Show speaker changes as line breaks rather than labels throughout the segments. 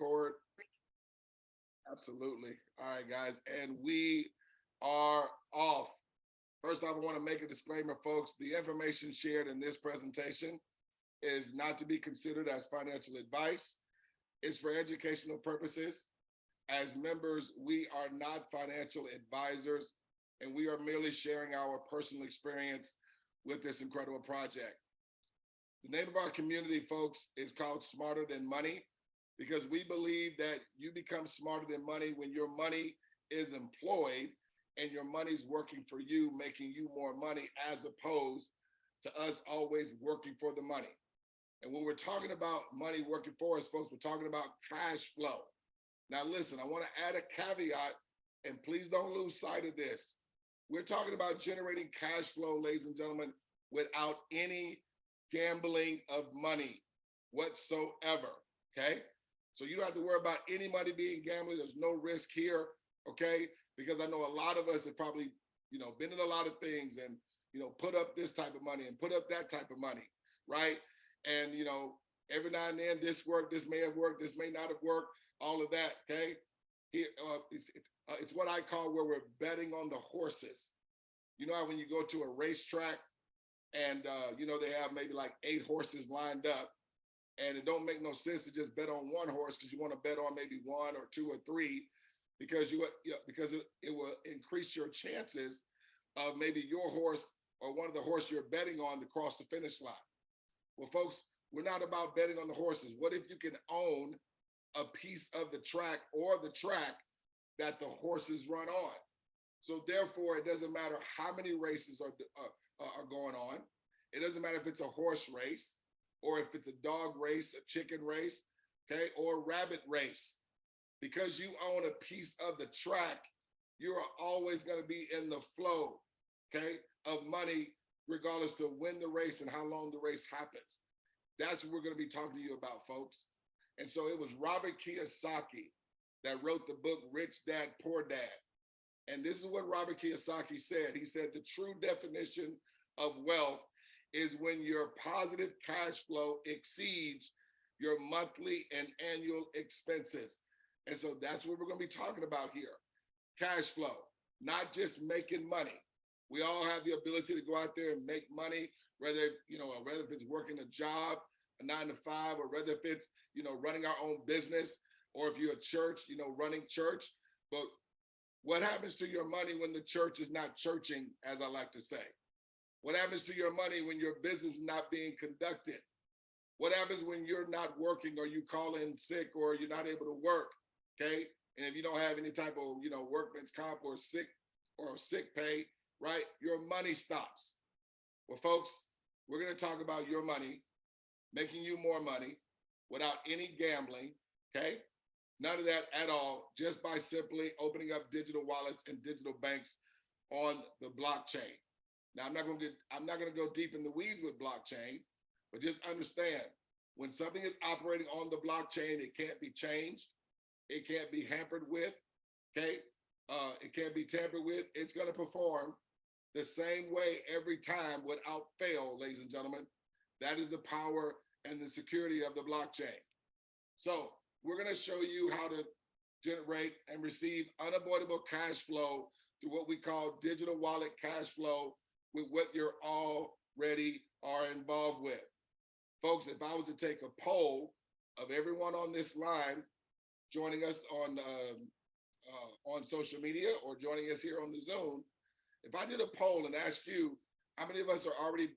record? Absolutely. All right, guys. And we are off. First off, I want to make a disclaimer, folks. The information shared in this presentation is not to be considered as financial advice. It's for educational purposes. As members, we are not financial advisors, and we are merely sharing our personal experience with this incredible project. The name of our community, folks, is called Smarter Than Money, because we believe that you become smarter than money when your money is employed and your money's working for you, making you more money, as opposed to us always working for the money. And when we're talking about money working for us, folks, we're talking about cash flow. Now, listen, I want to add a caveat, and please don't lose sight of this. We're talking about generating cash flow, ladies and gentlemen, without any gambling of money whatsoever, okay? So you don't have to worry about any money being gambling. There's no risk here, okay? Because I know a lot of us have probably, been in a lot of things and, put up this type of money and put up that type of money, right? And, every now and then this worked, this may have worked, this may not have worked, all of that, okay? It's what I call where we're betting on the horses. You know how when you go to a racetrack and, they have maybe like 8 horses lined up, and it don't make no sense to just bet on one horse because you want to bet on maybe 1 or 2 or 3 because it will increase your chances of maybe your horse or one of the horses you're betting on to cross the finish line. Well, folks, we're not about betting on the horses. What if you can own a piece of the track or the track that the horses run on? So therefore, it doesn't matter how many races are going on. It doesn't matter if it's a horse race or if it's a dog race, a chicken race, okay, or a rabbit race. Because you own a piece of the track, you are always going to be in the flow, okay, of money, regardless of when the race and how long the race happens. That's what we're going to be talking to you about, folks. And so it was Robert Kiyosaki that wrote the book, Rich Dad, Poor Dad. And this is what Robert Kiyosaki said. He said, the true definition of wealth is when your positive cash flow exceeds your monthly and annual expenses. And so that's what we're going to be talking about here. Cash flow, not just making money. We all have the ability to go out there and make money, whether if it's working a job, a 9 to 5, or whether if it's, running our own business, or if you're a church, running church. But what happens to your money when the church is not churching, as I like to say? What happens to your money when your business is not being conducted? What happens when you're not working or you call in sick or you're not able to work, okay? And if you don't have any type of, workman's comp or sick pay, right? Your money stops. Well, folks, we're going to talk about your money, making you more money without any gambling, okay? None of that at all, just by simply opening up digital wallets and digital banks on the blockchain. Now, I'm not going to go deep in the weeds with blockchain, but just understand, when something is operating on the blockchain, it can't be changed. It can't be hampered with, okay? It can't be tampered with. It's going to perform the same way every time without fail, ladies and gentlemen. That is the power and the security of the blockchain. So we're going to show you how to generate and receive unavoidable cash flow through what we call digital wallet cash flow with what you're already are involved with. Folks, if I was to take a poll of everyone on this line joining us on social media or joining us here on the Zoom, if I did a poll and asked you how many of us are already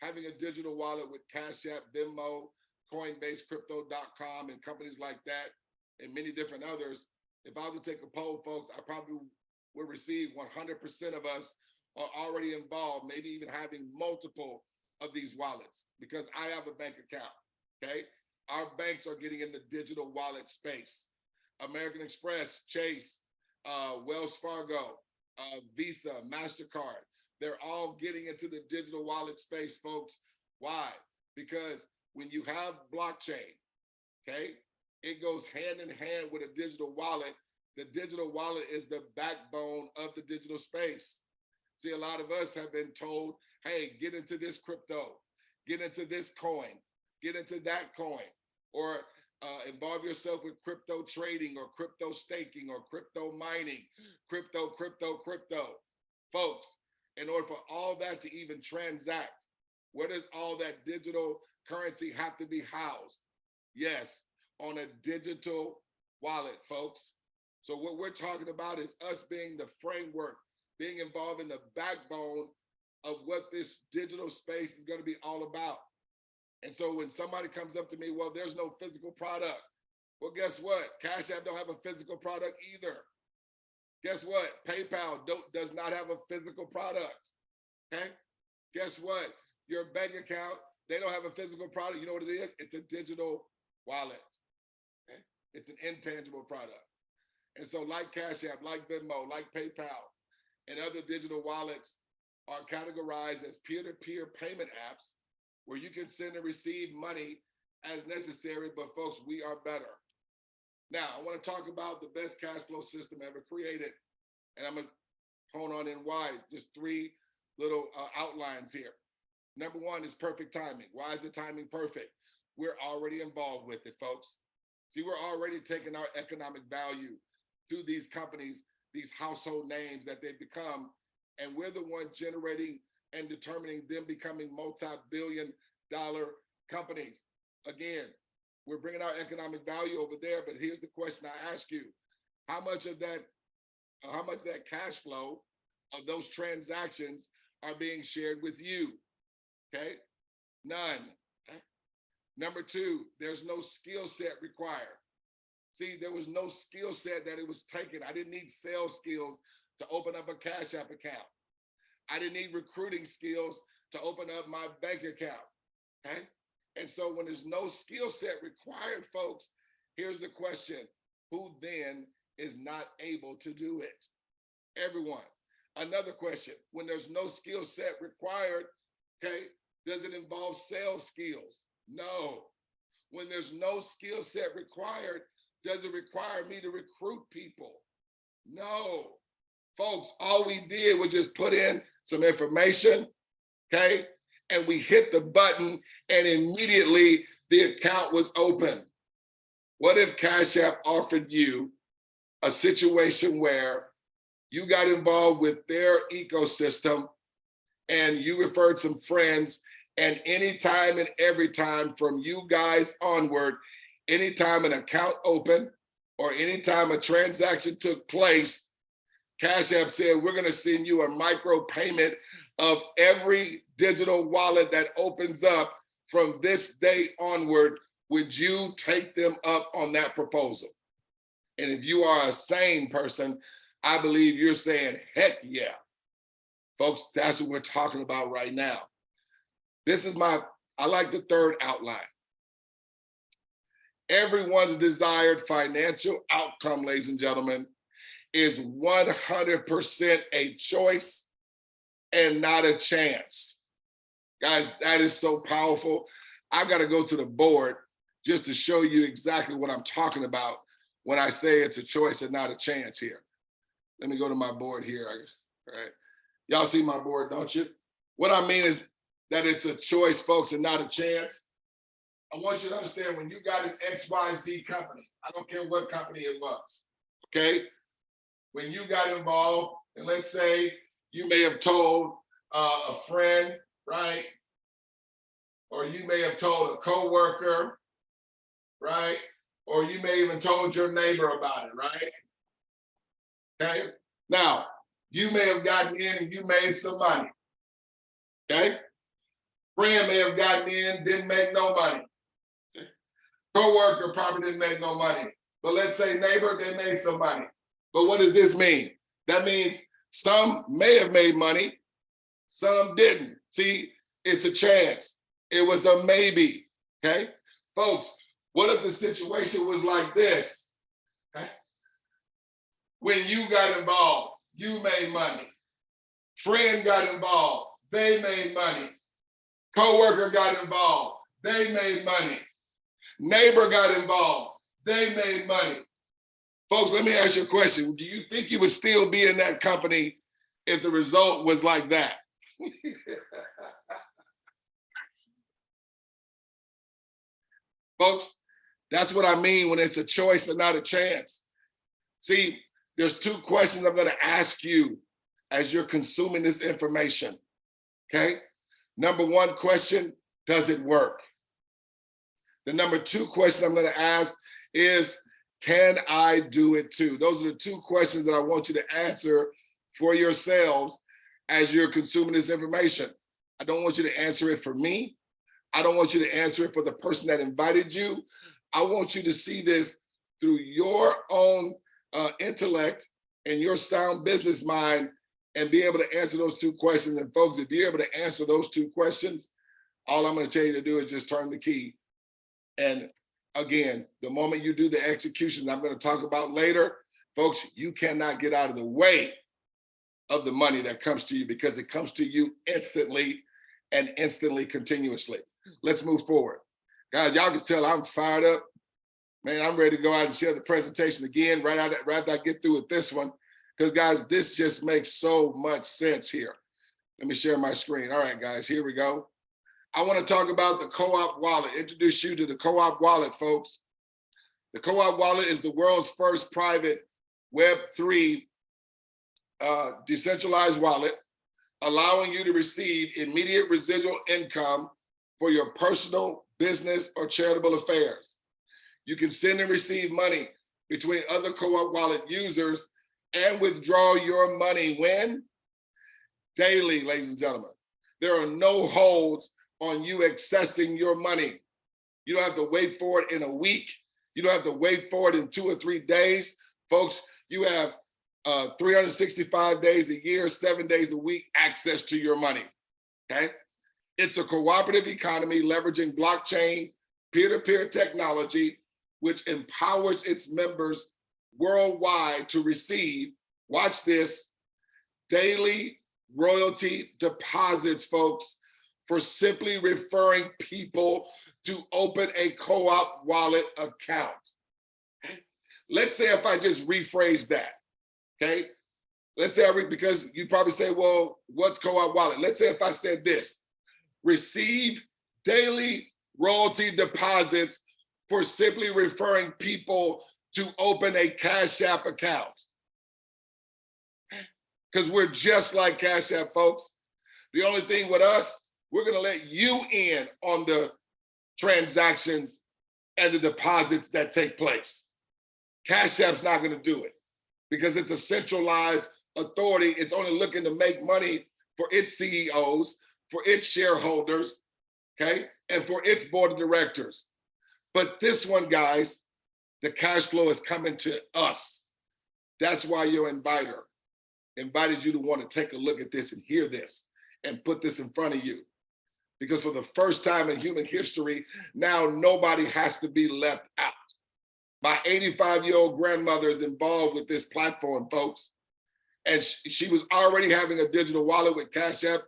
having a digital wallet with Cash App, Venmo, Coinbase, Crypto.com, and companies like that, and many different others, if I was to take a poll, folks, I probably would receive 100% of us are already involved, maybe even having multiple of these wallets, because I have a bank account, okay? Our banks are getting in the digital wallet space. American Express, Chase, Wells Fargo, Visa, MasterCard, they're all getting into the digital wallet space, folks. Why? Because when you have blockchain, okay, it goes hand in hand with a digital wallet. The digital wallet is the backbone of the digital space. See, a lot of us have been told, hey, get into this crypto, get into this coin, get into that coin, or involve yourself with crypto trading or crypto staking or crypto mining, crypto. Folks, in order for all that to even transact, where does all that digital currency have to be housed? Yes, on a digital wallet, folks. So what we're talking about is us being the framework, being involved in the backbone of what this digital space is going to be all about. And so when somebody comes up to me, well, there's no physical product. Well, guess what? Cash App don't have a physical product either. Guess what? PayPal does not have a physical product. Okay? Guess what? Your bank account, they don't have a physical product. You know what it is? It's a digital wallet. Okay? It's an intangible product. And so like Cash App, like Venmo, like PayPal, and other digital wallets are categorized as peer-to-peer payment apps where you can send and receive money as necessary, but folks, we are better. Now, I want to talk about the best cash flow system ever created, and I'm going to hone on in why, just three little outlines here. Number one is perfect timing. Why is the timing perfect? We're already involved with it, folks. See, we're already taking our economic value to these companies, these household names that they've become, and we're the one generating and determining them becoming multi-billion-dollar companies. Again, we're bringing our economic value over there, but here's the question I ask you. How much of that cash flow of those transactions are being shared with you? Okay, none. Okay? Number two, there's no skill set required. See, there was no skill set that it was taken. I didn't need sales skills to open up a Cash App account. I didn't need recruiting skills to open up my bank account, okay? And so when there's no skill set required, folks, here's the question. Who then is not able to do it? Everyone. Another question, when there's no skill set required, okay, does it involve sales skills? No. When there's no skill set required, does it require me to recruit people? No. Folks, all we did was just put in some information, okay? And we hit the button and immediately the account was open. What if Cash App offered you a situation where you got involved with their ecosystem and you referred some friends, and anytime and every time from you guys onward, anytime an account opened or anytime a transaction took place, Cash App said, we're going to send you a micro payment of every digital wallet that opens up from this day onward. Would you take them up on that proposal? And if you are a sane person, I believe you're saying, heck yeah. Folks, that's what we're talking about right now. This is I like the third outline. Everyone's desired financial outcome, ladies and gentlemen, is 100% a choice and not a chance. Guys, that is so powerful. I got to go to the board just to show you exactly what I'm talking about when I say it's a choice and not a chance here. Let me go to my board here. All right. Y'all see my board, don't you? What I mean is that it's a choice, folks, and not a chance. I want you to understand, when you got an XYZ company, I don't care what company it was, okay? When you got involved, and let's say you may have told a friend, right? Or you may have told a coworker, right? Or you may even told your neighbor about it, right? Okay. Now, you may have gotten in and you made some money. Okay. Friend may have gotten in, didn't make no money. Okay? Coworker probably didn't make no money. But let's say neighbor, they made some money. But what does this mean? That means some may have made money, some didn't. See, it's a chance. It was a maybe. Okay. Folks, what if the situation was like this? Okay. When you got involved, you made money. Friend got involved, they made money. Coworker got involved, they made money. Neighbor got involved, they made money. Folks, let me ask you a question. Do you think you would still be in that company if the result was like that? Folks, That's what I mean when it's a choice and not a chance. See, there's two questions I'm going to ask you as you're consuming this information, okay? Number one question, does it work? The number two question I'm going to ask is, can I do it too? Those are the two questions that I want you to answer for yourselves as you're consuming this information. I don't want you to answer it for me. I don't want you to answer it for the person that invited you. I want you to see this through your own intellect and your sound business mind and be able to answer those two questions. And folks, if you're able to answer those two questions, all I'm going to tell you to do is just turn the key. And again, the moment you do the execution I'm going to talk about later, folks, you cannot get out of the way of the money that comes to you, because it comes to you instantly and instantly, continuously. Let's move forward. Guys, y'all can tell I'm fired up. Man, I'm ready to go out and share the presentation again right after I get through with this one. Because guys, this just makes so much sense here. Let me share my screen. All right, guys, here we go. I want to talk about the Co-op Wallet, introduce you to the Co-op Wallet, folks. The Co-op Wallet is the world's first private Web3 decentralized wallet, allowing you to receive immediate residual income for your personal, business, or charitable affairs. You can send and receive money between other Co-op Wallet users and withdraw your money when? Daily, ladies and gentlemen. There are no holds on you accessing your money. You don't have to wait for it in a week. You don't have to wait for it in 2 or 3 days. Folks, you have 365 days a year, 7 days a week, access to your money, okay? It's a cooperative economy leveraging blockchain, peer-to-peer technology, which empowers its members worldwide to receive, watch this, daily royalty deposits, folks, for simply referring people to open a Co-op Wallet account. Let's say if I just rephrase that, okay? Let's say, because you probably say, well, what's Co-op Wallet? Let's say if I said this, receive daily royalty deposits for simply referring people to open a Cash App account. Because we're just like Cash App, folks. The only thing with us, we're gonna let you in on the transactions and the deposits that take place. Cash App's not gonna do it because it's a centralized authority. It's only looking to make money for its CEOs, for its shareholders, okay? And for its board of directors. But this one, guys, the cash flow is coming to us. That's why your inviter invited you to want to take a look at this and hear this and put this in front of you. Because for the first time in human history, now nobody has to be left out. My 85-year-old grandmother is involved with this platform, folks. And she was already having a digital wallet with Cash App,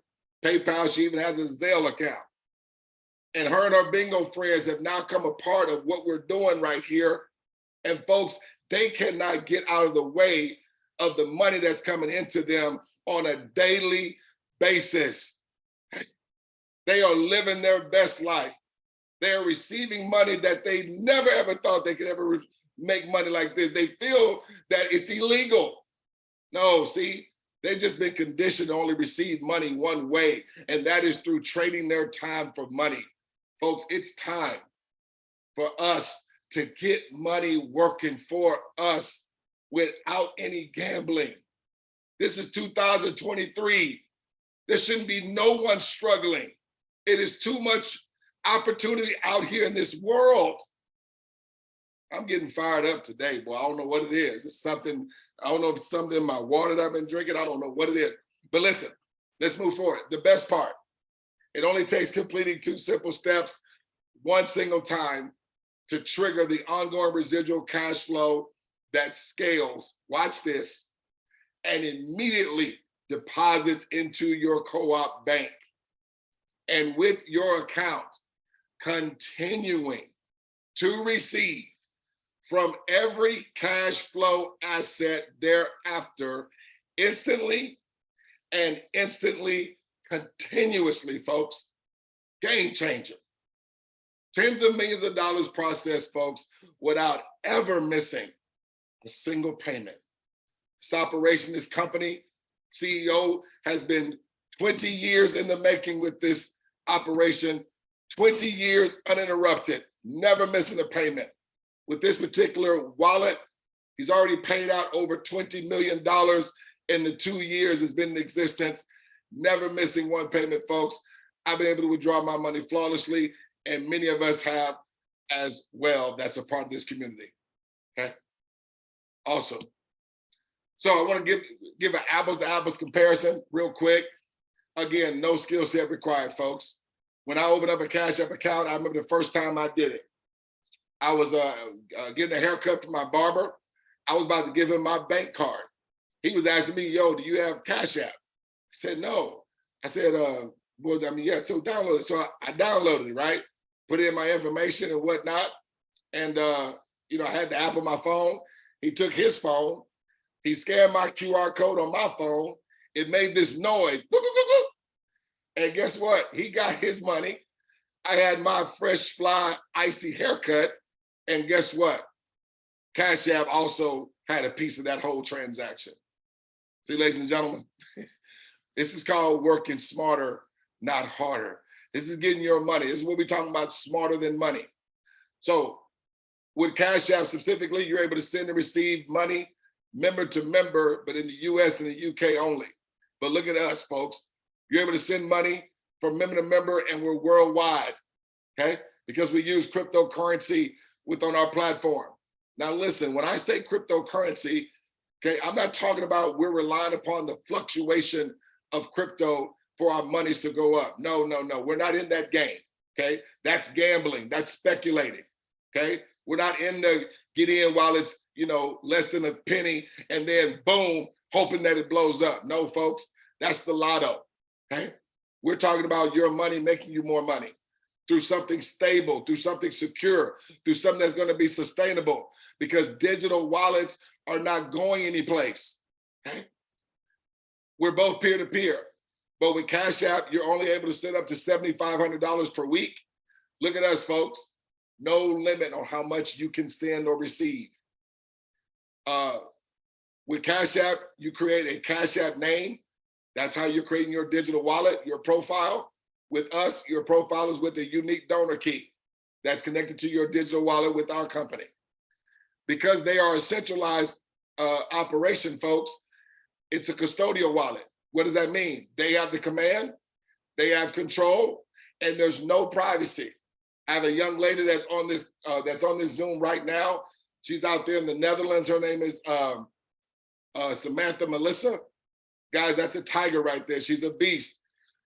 PayPal. She even has a Zelle account. And her and her bingo friends have now come a part of what we're doing right here. And folks, they cannot get out of the way of the money that's coming into them on a daily basis. They are living their best life. They are receiving money that they never ever thought they could ever make money like this. They feel that it's illegal. No, see, they've just been conditioned to only receive money one way, and that is through trading their time for money. Folks, it's time for us to get money working for us without any gambling. This is 2023. There shouldn't be no one struggling. It is too much opportunity out here in this world. I'm getting fired up today, boy. I don't know what it is. It's something, I don't know if it's something in my water that I've been drinking. I don't know what it is. But listen, let's move forward. The best part, it only takes completing 2 simple steps, one single time, to trigger the ongoing residual cash flow that scales, watch this, and immediately deposits into your co-op bank. And with your account continuing to receive from every cash flow asset thereafter, instantly and instantly, continuously, folks. Game changer. Tens of millions of dollars processed, folks, without ever missing a single payment. This operation, this company, CEO has been 20 years in the making with this operation, 20 years uninterrupted, never missing a payment. With this particular wallet, he's already paid out over $20 million in the 2 years it's been in existence, never missing one payment, folks. I've been able to withdraw my money flawlessly, and many of us have as well. That's a part of this community, okay? Awesome. So I want to give an apples to apples comparison real quick. Again, no skill set required, folks. When I opened up a Cash App account, I remember the first time I did it. I was getting a haircut from my barber. I was about to give him my bank card. He was asking me, yo, do you have Cash App? I said, no. I said, well, I mean, yeah, so download it. So I downloaded it, right? Put in my information and whatnot. And, you know, I had the app on my phone. He took his phone. He scanned my QR code on my phone. It made this noise. Boop, boop, boop, boop. And guess what? He got his money. I had my fresh, fly, icy haircut. And guess what? Cash App also had a piece of that whole transaction. See, ladies and gentlemen, this is called working smarter, not harder. This is getting your money. This is what we're talking about, smarter than money. So with Cash App specifically, you're able to send and receive money member to member, but in the US and the UK only. But look at us, folks. You're able to send money from member to member, and we're worldwide, okay? Because we use cryptocurrency on our platform. Now listen, when I say cryptocurrency, okay, I'm not talking about we're relying upon the fluctuation of crypto for our monies to go up. No, no, no, we're not in that game, okay? That's gambling, that's speculating, okay? We're not in the get in while it's, you know, less than a penny and then boom, hoping that it blows up. No, folks, that's the lotto, okay? We're talking about your money making you more money through something stable, through something secure, through something that's gonna be sustainable, because digital wallets are not going anyplace, okay? We're both peer-to-peer, but with Cash App, you're only able to send up to $7,500 per week. Look at us, folks. No limit on how much you can send or receive. With Cash App, you create a Cash App name. That's how you're creating your digital wallet, your profile. With us, your profile is with a unique donor key that's connected to your digital wallet with our company. Because they are a centralized operation, folks, it's a custodial wallet. What does that mean? They have the command, they have control, and there's no privacy. I have a young lady that's on this Zoom right now. She's out there in the Netherlands. Her name is 𝗗𝗶𝘀𝗰𝗹𝗶𝗺𝗵𝗺𝗲. Guys, that's a tiger right there. She's a beast.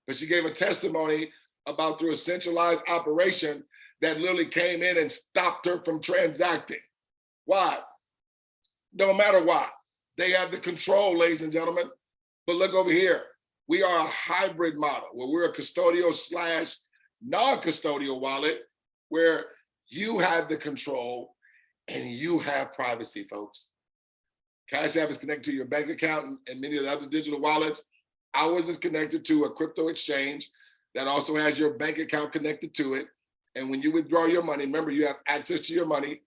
But she gave a testimony about through a centralized operation that literally came in and stopped her from transacting. Why? No matter why. They have the control, ladies and gentlemen. But look over here. We are a hybrid model where we're a custodial / non-custodial wallet where you have the control and you have privacy, folks. Cash App is connected to your bank account and many of the other digital wallets. Ours is connected to a crypto exchange that also has your bank account connected to it. And when you withdraw your money, remember, you have access to your money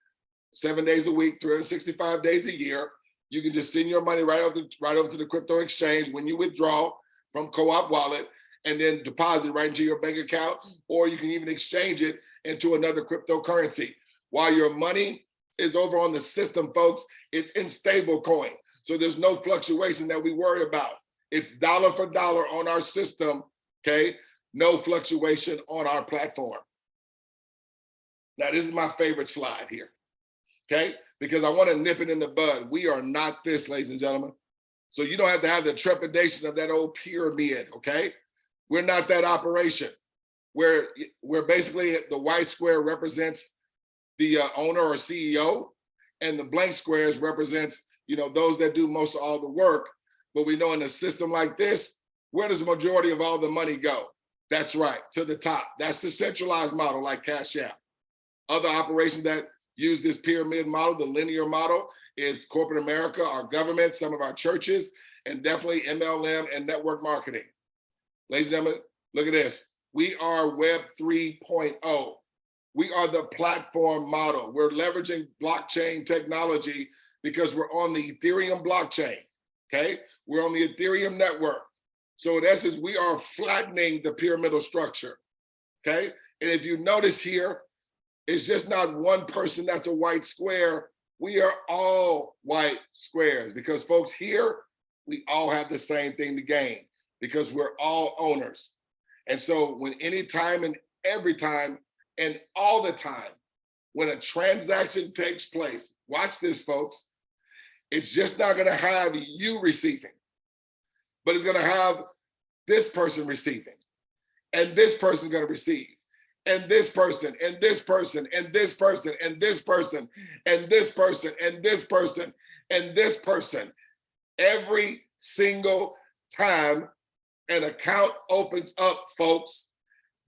7 days a week, 365 days a year. You can just send your money right over to the crypto exchange when you withdraw from CoopWallet and then deposit right into your bank account, or you can even exchange it into another cryptocurrency. While your money is over on the system, folks, it's in stable coin. So there's no fluctuation that we worry about. It's dollar for dollar on our system, okay? No fluctuation on our platform. Now, this is my favorite slide here, okay? Because I want to nip it in the bud. We are not this, ladies and gentlemen. So you don't have to have the trepidation of that old pyramid, okay? We're not that operation where basically the white square represents the owner or CEO, and the blank squares represents, you know, those that do most of all the work. But we know in a system like this, where does the majority of all the money go? That's right, to the top. That's the centralized model like Cash App. Other operations that use this pyramid model, the linear model, is corporate America, our government, some of our churches, and definitely MLM and network marketing. Ladies and gentlemen, look at this. We are Web 3.0. We are the platform model. We're leveraging blockchain technology because we're on the Ethereum blockchain, okay? We're on the Ethereum network. So in essence, we are flattening the pyramidal structure, okay? And if you notice here, it's just not one person that's a white square. We are all white squares because folks here, we all have the same thing to gain because we're all owners. And so when any time and every time and all the time, when a transaction takes place, watch this, folks, it's just not gonna have you receiving, but it's gonna have this person receiving, and this person's gonna receive, and this person, and this person, and this person, and this person, and this person, and this person, and this person. Every single time an account opens up, folks,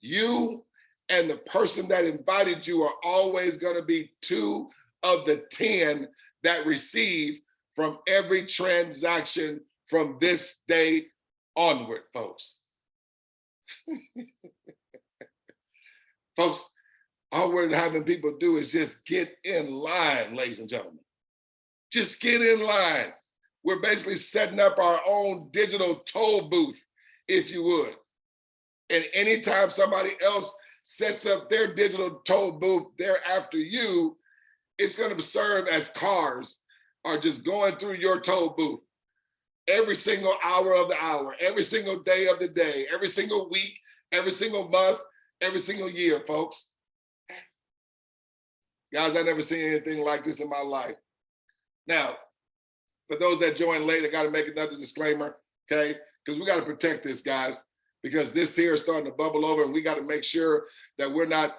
you and the person that invited you are always going to be 2 of the 10 that receive from every transaction from this day onward, folks. Folks, all we're having people do is just get in line, ladies and gentlemen. Just get in line. We're basically setting up our own digital toll booth, if you would. And anytime somebody else sets up their digital toll booth there after you, it's going to serve as cars are just going through your toll booth every single hour of the hour, every single day of the day, every single week, every single month, every single year, folks. Guys, I've never seen anything like this in my life. Now, for those that join late, I got to make another disclaimer, okay? Because we got to protect this, guys, because this here is starting to bubble over, and we got to make sure that we're not,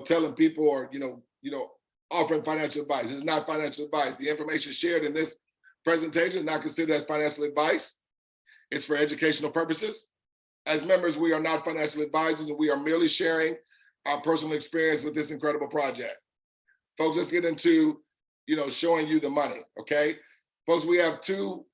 telling people or, offering financial advice. This is not financial advice. The information shared in this presentation is not considered as financial advice. It's for educational purposes. As members, we are not financial advisors, and we are merely sharing our personal experience with this incredible project. Folks, let's get into, showing you the money, okay? Folks, we have 2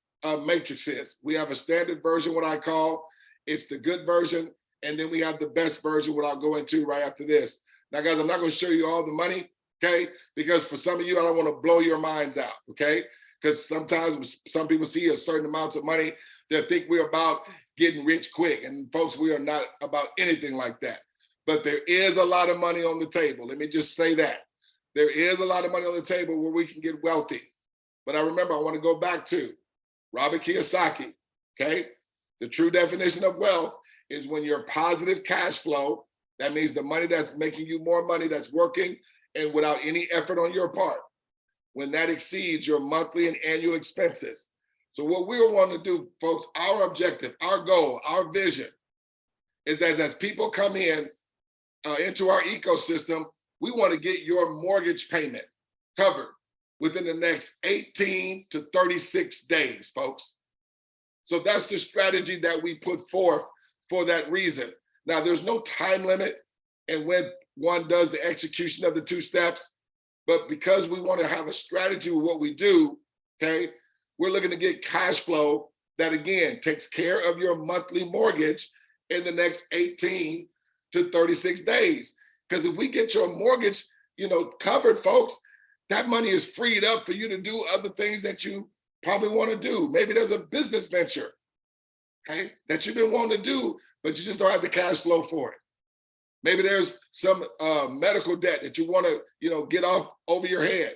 matrices. We have a standard version, what I call, it's the good version, and then we have the best version, what I'll go into right after this. Now, guys, I'm not going to show you all the money, okay? Because for some of you, I don't want to blow your minds out, okay? Because sometimes some people see a certain amount of money, they think we're about getting rich quick. And folks, we are not about anything like that. But there is a lot of money on the table. Let me just say that. There is a lot of money on the table where we can get wealthy. But I want to go back to Robert Kiyosaki, okay? The true definition of wealth is when your positive cash flow, that means the money that's making you more money, that's working and without any effort on your part, when that exceeds your monthly and annual expenses. So what we want to do, folks, our objective, our goal, our vision is that as people come in into our ecosystem, we want to get your mortgage payment covered within the next 18 to 36 days, folks. So that's the strategy that we put forth for that reason. Now, there's no time limit and when one does the execution of the 2 steps, but because we want to have a strategy with what we do, okay, we're looking to get cash flow that, again, takes care of your monthly mortgage in the next 18 to 36 days. Because if we get your mortgage, covered, folks, that money is freed up for you to do other things that you probably want to do. Maybe there's a business venture, okay, that you've been wanting to do, but you just don't have the cash flow for it. Maybe there's some medical debt that you want to, get off over your head.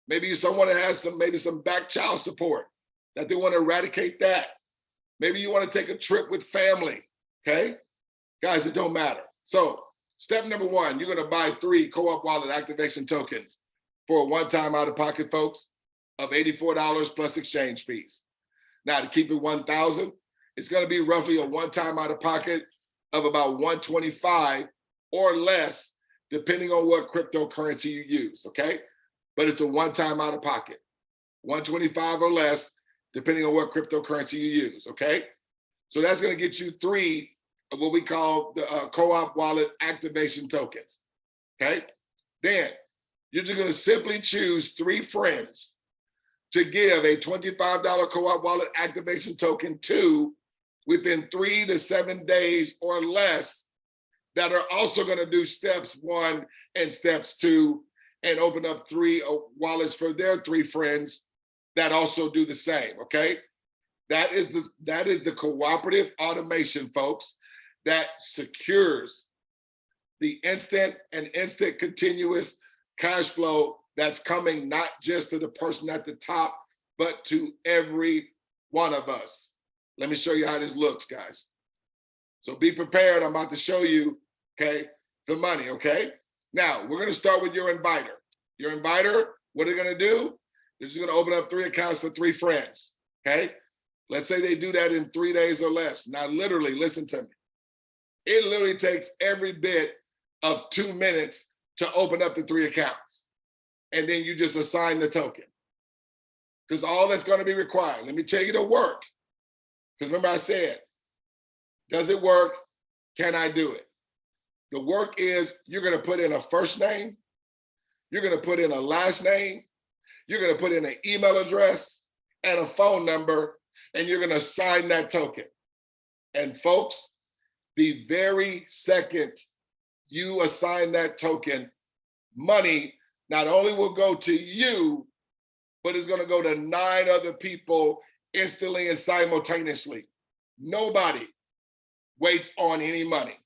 Maybe someone that has some back child support that they want to eradicate that. Maybe you want to take a trip with family, okay? Guys, it don't matter. So step number 1, you're going to buy 3 CoopWallet activation tokens for a one-time out-of-pocket, folks, of $84 plus exchange fees. Now, to keep it 1,000, it's going to be roughly a one-time out-of-pocket of about $125 or less, depending on what cryptocurrency you use, okay? But it's a one-time out-of-pocket, $125 or less, depending on what cryptocurrency you use, okay? So that's going to get you 3 of what we call the CoopWallet activation tokens, okay? Then you're just going to simply choose 3 friends to give a $25 CoopWallet activation token to within 3 to 7 days or less that are also going to do steps 1 and steps 2 and open up 3 wallets for their 3 friends that also do the same, okay? That is the cooperative automation, folks, that secures the instant continuous cash flow that's coming not just to the person at the top, but to every one of us. Let me show you how this looks, guys. So be prepared. I'm about to show you, okay, the money, okay? Now, we're going to start with your inviter. Your inviter, what they're going to do, they're just going to open up 3 accounts for 3 friends, okay? Let's say they do that in 3 days or less. Now, literally, listen to me. It literally takes every bit of 2 minutes to open up the 3 accounts. And then you just assign the token. Because all that's going to be required, let me tell you the work. Because remember I said, does it work? Can I do it? The work is you're going to put in a first name. You're going to put in a last name. You're going to put in an email address and a phone number, and you're going to assign that token. And folks, the very second you assign that token, money not only will go to you, but it's going to go to 9 other people instantly and simultaneously. Nobody waits on any money.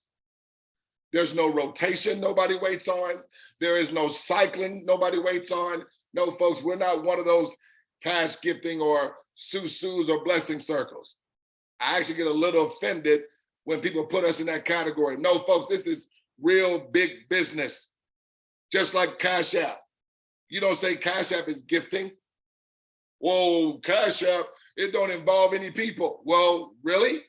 There's no rotation nobody waits on. There is no cycling nobody waits on. No, folks, we're not one of those cash gifting or susus or blessing circles. I actually get a little offended when people put us in that category. No, folks, this is real big business. Just like Cash App. You don't say Cash App is gifting. Whoa, Cash App, it don't involve any people. Well, really?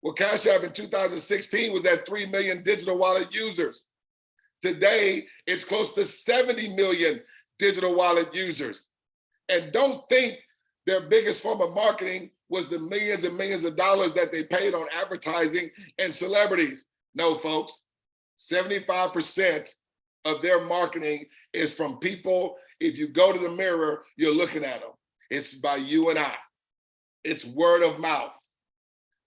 Well, Cash App in 2016 was at 3 million digital wallet users. Today, it's close to 70 million digital wallet users. And don't think their biggest form of marketing was the millions and millions of dollars that they paid on advertising and celebrities. No, folks, 75% of their marketing is from people. If you go to the mirror, you're looking at them. It's by you and I. It's word of mouth.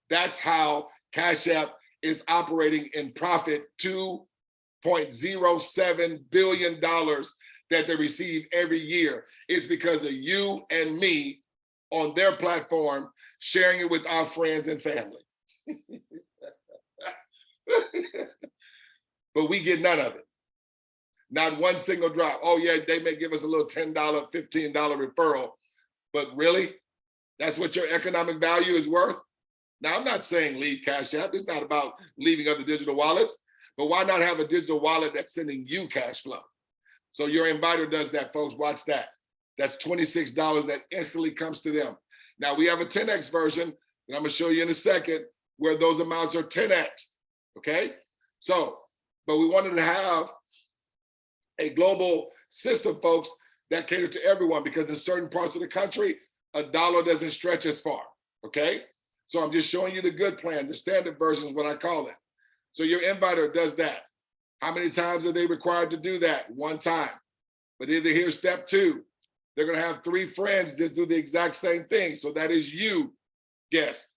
That's how Cash App is operating in profit, $2.07 billion that they receive every year. It's because of you and me on their platform, sharing it with our friends and family. But we get none of it. Not one single drop. Oh yeah, they may give us a little $10, $15 referral, but really? That's what your economic value is worth? Now, I'm not saying leave Cash App. It's not about leaving other digital wallets, but why not have a digital wallet that's sending you cash flow? So your inviter does that, folks. Watch that. That's $26 that instantly comes to them. Now, we have a 10X version that I'm going to show you in a second where those amounts are 10X, okay? So, but we wanted to have a global system, folks, that cater to everyone, because in certain parts of the country, a dollar doesn't stretch as far, okay? So I'm just showing you the good plan. The standard version is what I call it. So your inviter does that. How many times are they required to do that? 1 time. But either here's step 2. They're going to have 3 friends just do the exact same thing. So that is you, guest.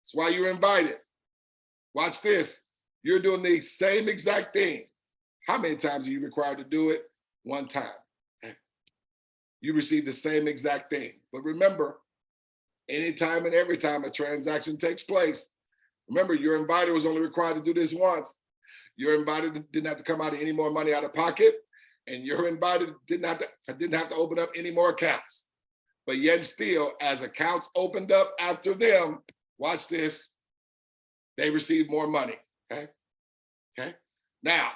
That's why you're invited. Watch this. You're doing the same exact thing. How many times are you required to do it? 1 time. You receive the same exact thing. But remember, anytime and every time a transaction takes place, remember, your inviter was only required to do this once. Your inviter didn't have to come out of any more money out of pocket, and your inviter didn't have to open up any more accounts. But yet still, as accounts opened up after them, watch this, they received more money, okay? Okay? Now,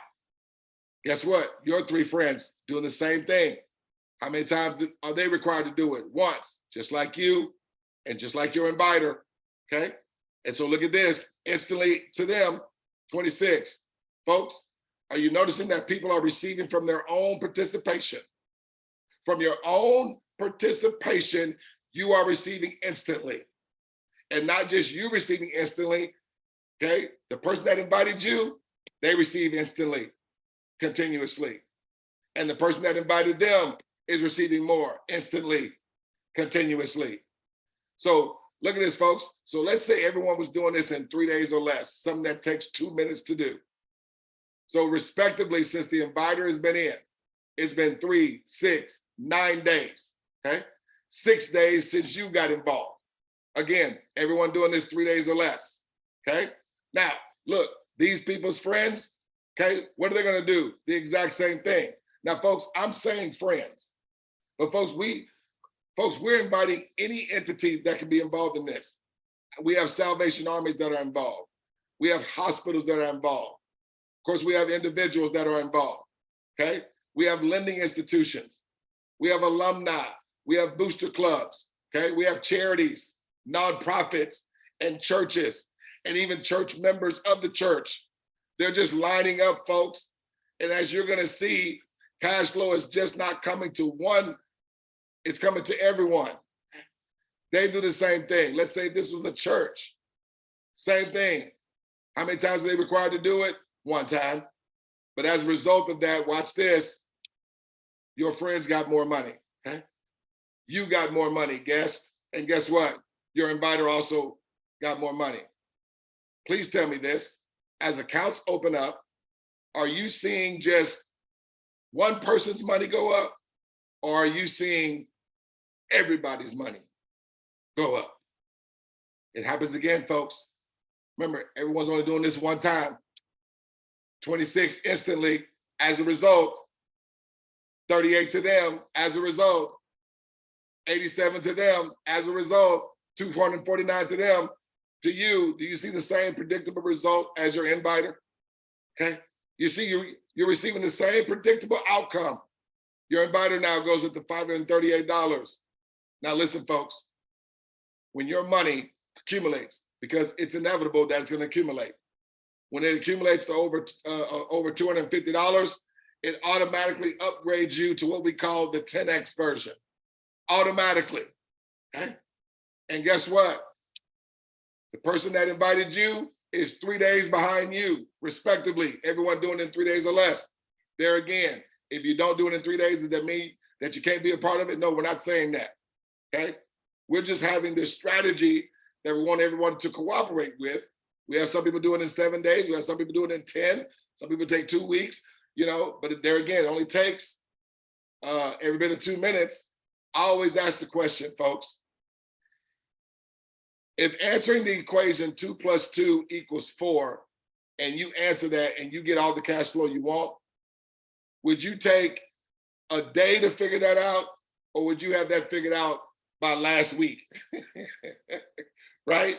guess what? Your 3 friends doing the same thing. How many times are they required to do it? Once, just like you and just like your inviter, okay? And so look at this, instantly to them, 26. Folks, are you noticing that people are receiving from their own participation? From your own participation, you are receiving instantly. And not just you receiving instantly, okay? The person that invited you, they receive instantly, continuously. And the person that invited them is receiving more instantly, continuously. So look at this, folks. So let's say everyone was doing this in 3 days or less, something that takes 2 minutes to do. So respectively, since the inviter has been in, it's been 3, 6, 9 days, okay? 6 days since you got involved. Again, everyone doing this 3 days or less, okay? Now, look, these people's friends, okay, what are they gonna do? The exact same thing. Now, folks, I'm saying friends, but folks, we're inviting any entity that can be involved in this. We have Salvation Armies that are involved. We have hospitals that are involved. Of course, we have individuals that are involved, okay? We have lending institutions. We have alumni. We have booster clubs, okay? We have charities, nonprofits, and churches, and even church members of the church. They're just lining up, folks. And as you're gonna see, cash flow is just not coming to one, it's coming to everyone. They do the same thing. Let's say this was a church. Same thing. How many times are they required to do it? One time. But as a result of that, watch this, your friends got more money, okay? You got more money, guest. And guess what? Your inviter also got more money. Please tell me this, as accounts open up, are you seeing just one person's money go up, or are you seeing everybody's money go up? It happens again, folks. Remember, everyone's only doing this one time. 26 instantly, as a result, 38 to them, as a result, 87 to them, as a result, 249 to them. To you, do you see the same predictable result as your inviter? Okay, you see you're receiving the same predictable outcome. Your inviter now goes up to $538. Now listen, folks, when your money accumulates, because it's inevitable that it's gonna accumulate. When it accumulates to over $250, it automatically upgrades you to what we call the 10X version, automatically, okay? And guess what? The person that invited you is 3 days behind you, respectively. Everyone doing it in 3 days or less. There again, if you don't do it in 3 days, does that mean that you can't be a part of it? No, we're not saying that, okay? We're just having this strategy that we want everyone to cooperate with. We have some people doing it in 7 days. We have some people doing it in 10. Some people take 2 weeks, you know, but there again, it only takes every bit of 2 minutes. I always ask the question, folks, if answering the equation 2 + 2 = 4, and you answer that and you get all the cash flow you want, would you take a day to figure that out, or would you have that figured out by last week? Right?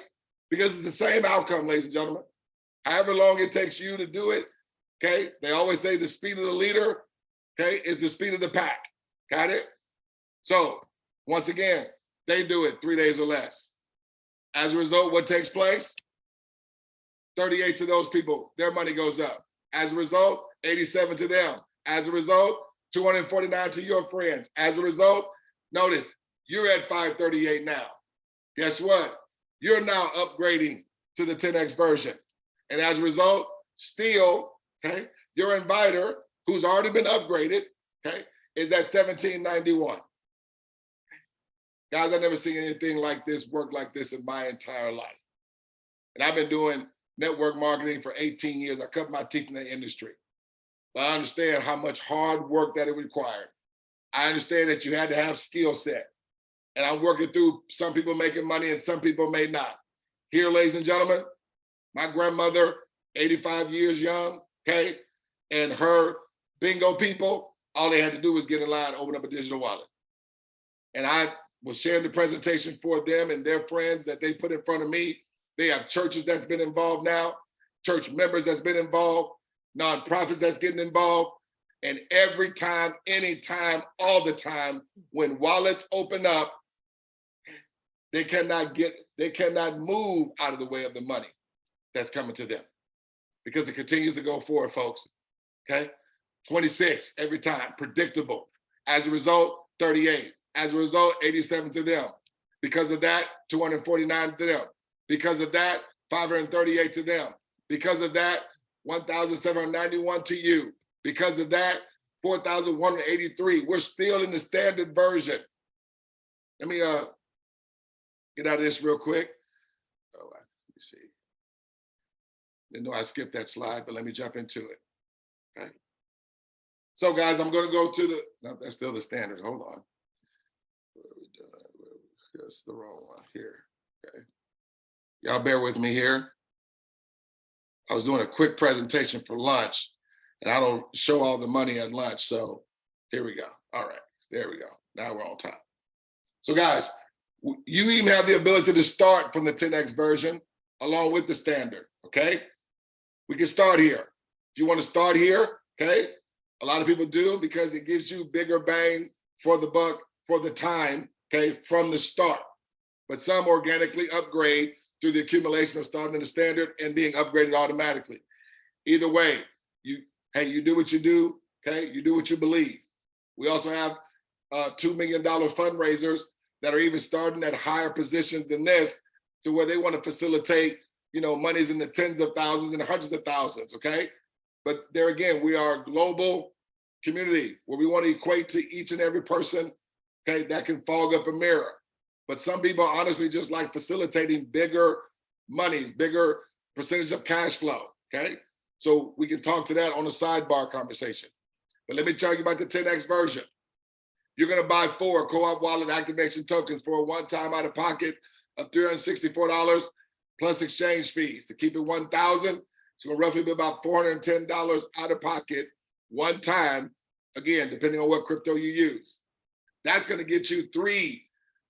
Because it's the same outcome, ladies and gentlemen. However long it takes you to do it, okay? They always say the speed of the leader, okay, is the speed of the pack. Got it? So once again, they do it 3 days or less. As a result, what takes place? 38 to those people, their money goes up. As a result, 87 to them. As a result, 249 to your friends. As a result, notice, you're at 538 now. Guess what? You're now upgrading to the 10X version. And as a result, still, okay, your inviter, who's already been upgraded, okay, is at 1791. Guys, I've never seen anything like this, work like this in my entire life. And I've been doing network marketing for 18 years. I cut my teeth in the industry. But I understand how much hard work that it required. I understand that you had to have skill set. And I'm working through some people making money and some people may not. Here, ladies and gentlemen, my grandmother, 85 years young, okay, and her bingo people, all they had to do was get in line, open up a digital wallet. And I was sharing the presentation for them and their friends that they put in front of me. They have churches that's been involved now, church members that's been involved, nonprofits that's getting involved. And every time, anytime, all the time, when wallets open up, they cannot move out of the way of the money that's coming to them because it continues to go forward, folks, okay? 26 every time, predictable. As a result, 38. As a result, 87 to them. Because of that, 249 to them. Because of that, 538 to them. Because of that, 1,791 to you. Because of that, 4,183. We're still in the standard version. Let me get out of this real quick. Oh, let me see. Didn't know I skipped that slide, but let me jump into it. Okay. So guys, I'm going to go to the, no, that's still the standard. Hold on. Where are we doing? That's the wrong one here. Okay. Y'all bear with me here. I was doing a quick presentation for lunch and I don't show all the money at lunch. So here we go. All right, there we go. Now we're on top. So guys, you even have the ability to start from the 10X version along with the standard, okay? We can start here. If you want to start here, okay? A lot of people do because it gives you bigger bang for the buck for the time, okay, from the start. But some organically upgrade through the accumulation of starting in the standard and being upgraded automatically. Either way, you do what you do, okay? You do what you believe. We also have $2 million fundraisers that are even starting at higher positions than this to where they want to facilitate, monies in the tens of thousands and hundreds of thousands, okay? But there again, we are a global community where we want to equate to each and every person, okay, that can fog up a mirror. But some people honestly just like facilitating bigger monies, bigger percentage of cash flow, okay? So we can talk to that on a sidebar conversation. But let me tell you about the 10X version. You're gonna buy 4 Co-op Wallet activation tokens for a one-time out of pocket of $364 plus exchange fees. To keep it 1,000, it's gonna roughly be about $410 out of pocket one time, again, depending on what crypto you use. That's gonna get you 3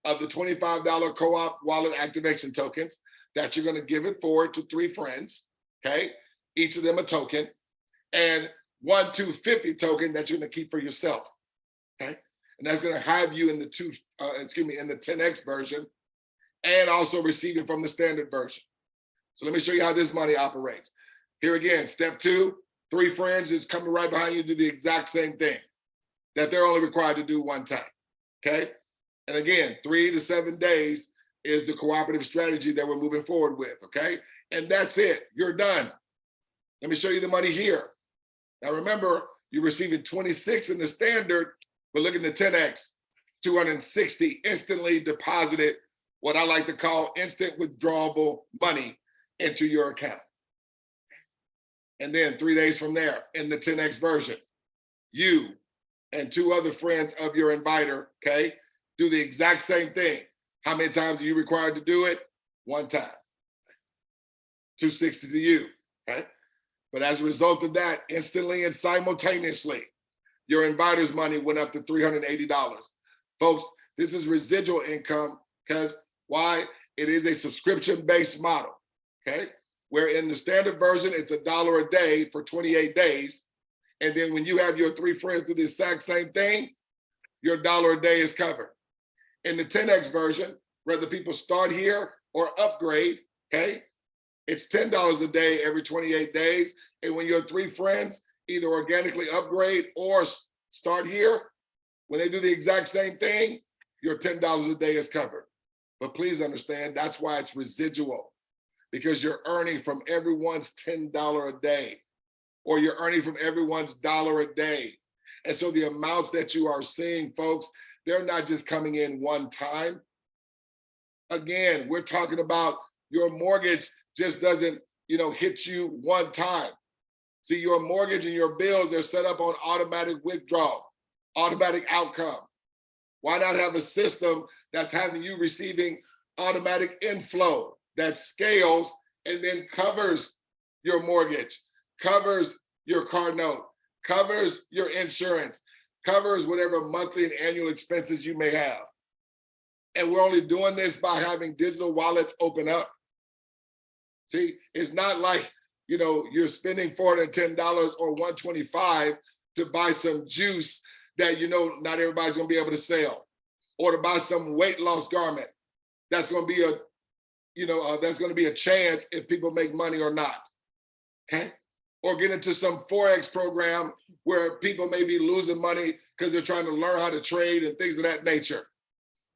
of the $25 Co-op Wallet activation tokens that you're gonna give it forward to 3 friends, okay? Each of them a token, and 1 250 token that you're gonna keep for yourself, okay? And that's gonna have you in the in the 10X version and also receive it from the standard version. So let me show you how this money operates. Here again, step 2, 3 friends just coming right behind you do the exact same thing that they're only required to do one time, okay? And again, 3 to 7 days is the cooperative strategy that we're moving forward with, okay? And that's it, you're done. Let me show you the money here. Now remember, you're receiving 26 in the standard, but look at the 10X, 260 instantly deposited, what I like to call instant withdrawable money into your account. And then 3 days from there in the 10X version, you and 2 other friends of your inviter, okay, do the exact same thing. How many times are you required to do it? 1 time. 260 to you, okay? But as a result of that, instantly and simultaneously, your inviter's money went up to $380. Folks, this is residual income because why? It is a subscription-based model, okay? Where in the standard version, it's $1 a day for 28 days. And then when you have your 3 friends do the exact same thing, your $1 a day is covered. In the 10X version, whether people start here or upgrade, okay? It's $10 a day every 28 days. And when your 3 friends either organically upgrade or start here, when they do the exact same thing, your $10 a day is covered. But please understand, that's why it's residual, because you're earning from everyone's $10 a day, or you're earning from everyone's $1 a day. And so the amounts that you are seeing, folks, they're not just coming in one time. Again, we're talking about your mortgage just doesn't, hit you one time. See, your mortgage and your bills, they're set up on automatic withdrawal, automatic outcome. Why not have a system that's having you receiving automatic inflow that scales and then covers your mortgage, covers your car note, covers your insurance, covers whatever monthly and annual expenses you may have. And we're only doing this by having digital wallets open up. See, it's not like, you're spending $410 or $125 to buy some juice that, not everybody's gonna be able to sell, or to buy some weight loss garment. That's gonna be that's gonna be a chance if people make money or not, okay? Or get into some Forex program where people may be losing money because they're trying to learn how to trade and things of that nature.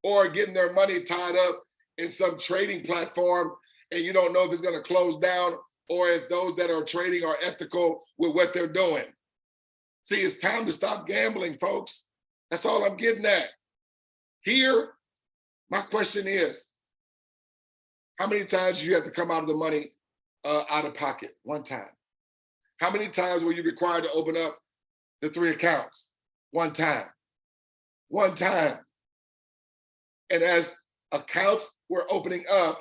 Or getting their money tied up in some trading platform and you don't know if it's gonna close down or if those that are trading are ethical with what they're doing. See, it's time to stop gambling, folks. That's all I'm getting at. Here, my question is, how many times do you have to come out of the money out of pocket? 1 time. How many times were you required to open up the 3 accounts? One time. One time. And as accounts were opening up,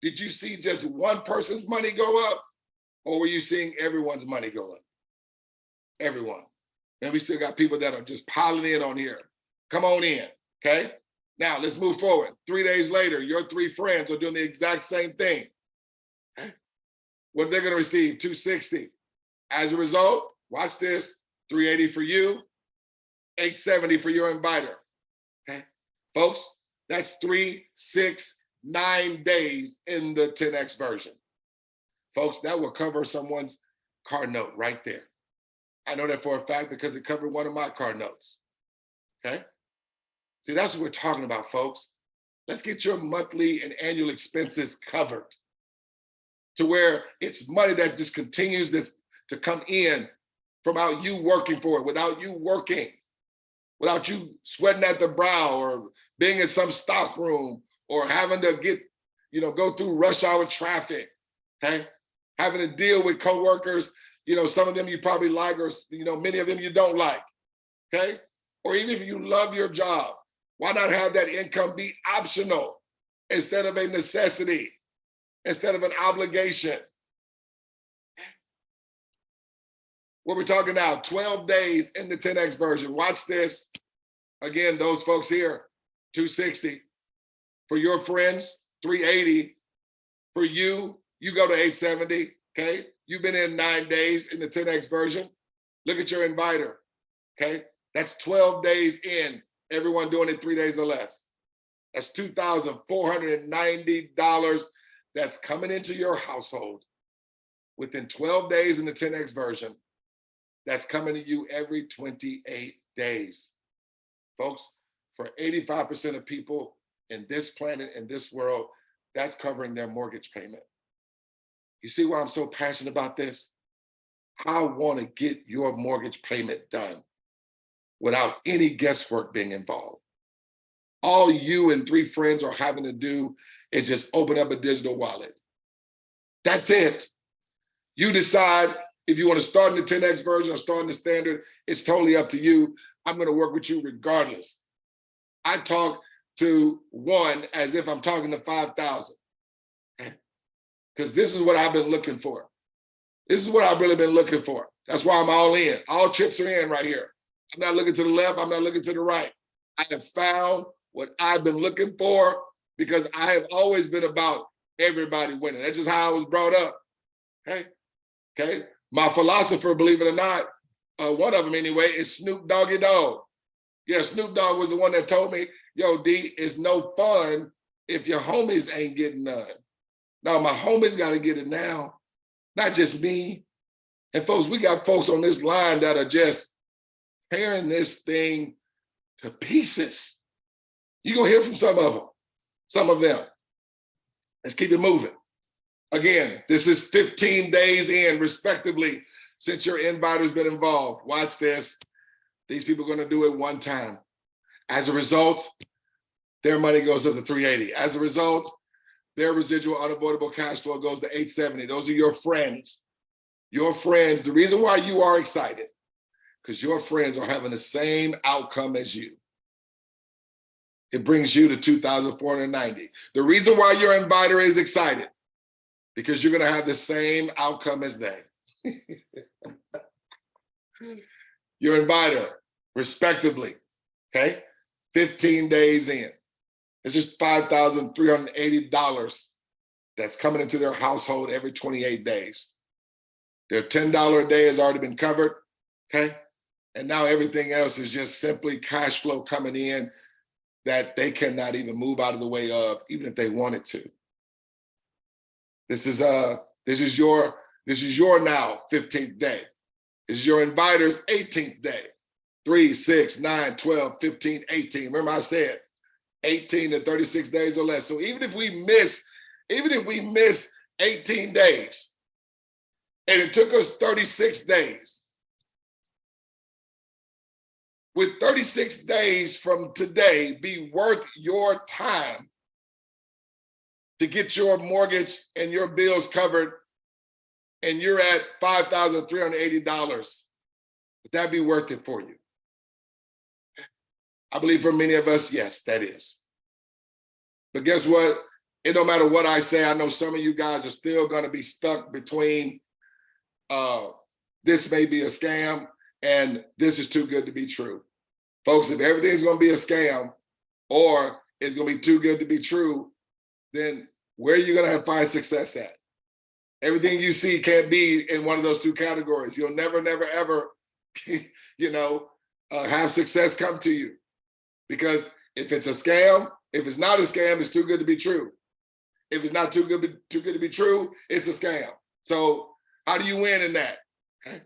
did you see just one person's money go up, or were you seeing everyone's money go up? Everyone. And we still got people that are just piling in on here. Come on in, okay? Now let's move forward. 3 days later, your 3 friends are doing the exact same thing. What they're gonna receive, 260. As a result, watch this, 380 for you, 870 for your inviter, okay? Folks, that's 3, 6, 9 days in the 10X version. Folks, that will cover someone's car note right there. I know that for a fact because it covered one of my car notes, okay? See, that's what we're talking about, folks. Let's get your monthly and annual expenses covered to where it's money that just continues to come in from without you working for it, without you working, without you sweating at the brow or being in some stock room or having to go through rush hour traffic, okay? Having to deal with coworkers, some of them you probably like, or many of them you don't like, okay? Or even if you love your job, why not have that income be optional instead of a necessity, instead of an obligation? What we're talking now, 12 days in the 10X version. Watch this. Again, those folks here, 260. For your friends, 380. For you, you go to 870, okay? You've been in 9 days in the 10X version. Look at your inviter, okay? That's 12 days in, everyone doing it 3 days or less. That's $2,490 that's coming into your household within 12 days in the 10X version. That's coming to you every 28 days. Folks, for 85% of people in this planet, in this world, that's covering their mortgage payment. You see why I'm so passionate about this? I want to get your mortgage payment done without any guesswork being involved. All you and 3 friends are having to do is just open up a digital wallet. That's it. You decide if you want to start in the 10X version or start in the standard, it's totally up to you. I'm going to work with you regardless. I talk to one as if I'm talking to 5,000. Because this is what I've been looking for. This is what I've really been looking for. That's why I'm all in. All chips are in right here. I'm not looking to the left. I'm not looking to the right. I have found what I've been looking for because I have always been about everybody winning. That's just how I was brought up. Okay. My philosopher, believe it or not, one of them anyway, is Snoop Doggy Dogg. Yeah, Snoop Dogg was the one that told me, yo, D, it's no fun if your homies ain't getting none. Now, my homies got to get it now, not just me. And folks, we got folks on this line that are just tearing this thing to pieces. You're going to hear from some of them. Let's keep it moving. Again, this is 15 days in, respectively, since your inviter's been involved. Watch this. These people are going to do it one time. As a result, their money goes up to 380. As a result, their residual unavoidable cash flow goes to 870. Those are your friends. Your friends, the reason why you are excited, because your friends are having the same outcome as you. It brings you to 2,490. The reason why your inviter is excited, because you're going to have the same outcome as they. Your inviter, respectively, okay? 15 days in. It's just $5,380 that's coming into their household every 28 days. Their $10 a day has already been covered, okay? And now everything else is just simply cash flow coming in that they cannot even move out of the way of, even if they wanted to. This is your now 15th day. This is your inviter's 18th day. 3, 6, 9, 12, 15, 18. Remember I said 18 to 36 days or less. So even if we miss 18 days, and it took us 36 days, would 36 days from today be worth your time to get your mortgage and your bills covered and you're at $5,380, would that be worth it for you? I believe for many of us, yes, that is. But guess what? It don't matter what I say. I know some of you guys are still going to be stuck between this may be a scam and this is too good to be true. Folks, if everything's going to be a scam or it's going to be too good to be true, then where are you going to find success at? Everything you see can't be in one of those two categories. You'll never, ever, have success come to you. Because if it's a scam, if it's not a scam, it's too good to be true. If it's not too good to be true, it's a scam. So how do you win in that? Okay.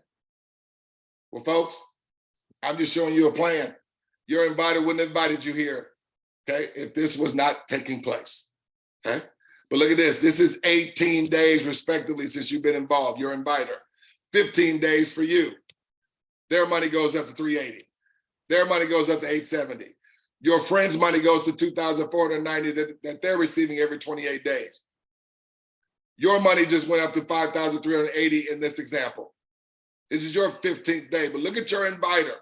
Well, folks, I'm just showing you a plan. Your inviter wouldn't have invited you here, okay, if this was not taking place, okay? But look at this. This is 18 days, respectively, since you've been involved, your inviter. 15 days for you. Their money goes up to $380. Their money goes up to $870. Your friend's money goes to $2,490 that they're receiving every 28 days. Your money just went up to $5,380 in this example. This is your 15th day, but look at your inviter.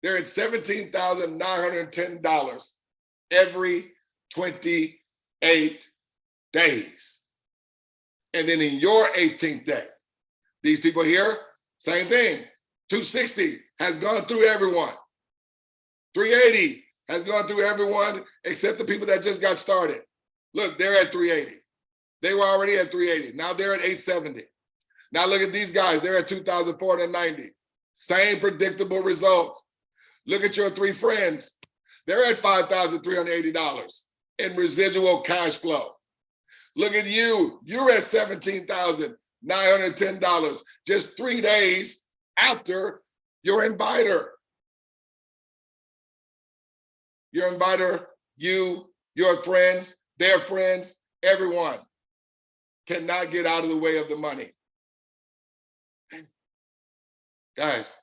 They're at $17,910 every 28 days. And then in your 18th day, these people here, same thing. 260 has gone through everyone. 380 has gone through everyone except the people that just got started. Look, they're at 380. They were already at 380. Now they're at 870. Now look at these guys. They're at 2,490. Same predictable results. Look at your three friends. They're at $5,380 in residual cash flow. Look at you. You're at $17,910 just 3 days after your inviter. Your inviter, you, your friends, their friends, everyone cannot get out of the way of the money. Guys,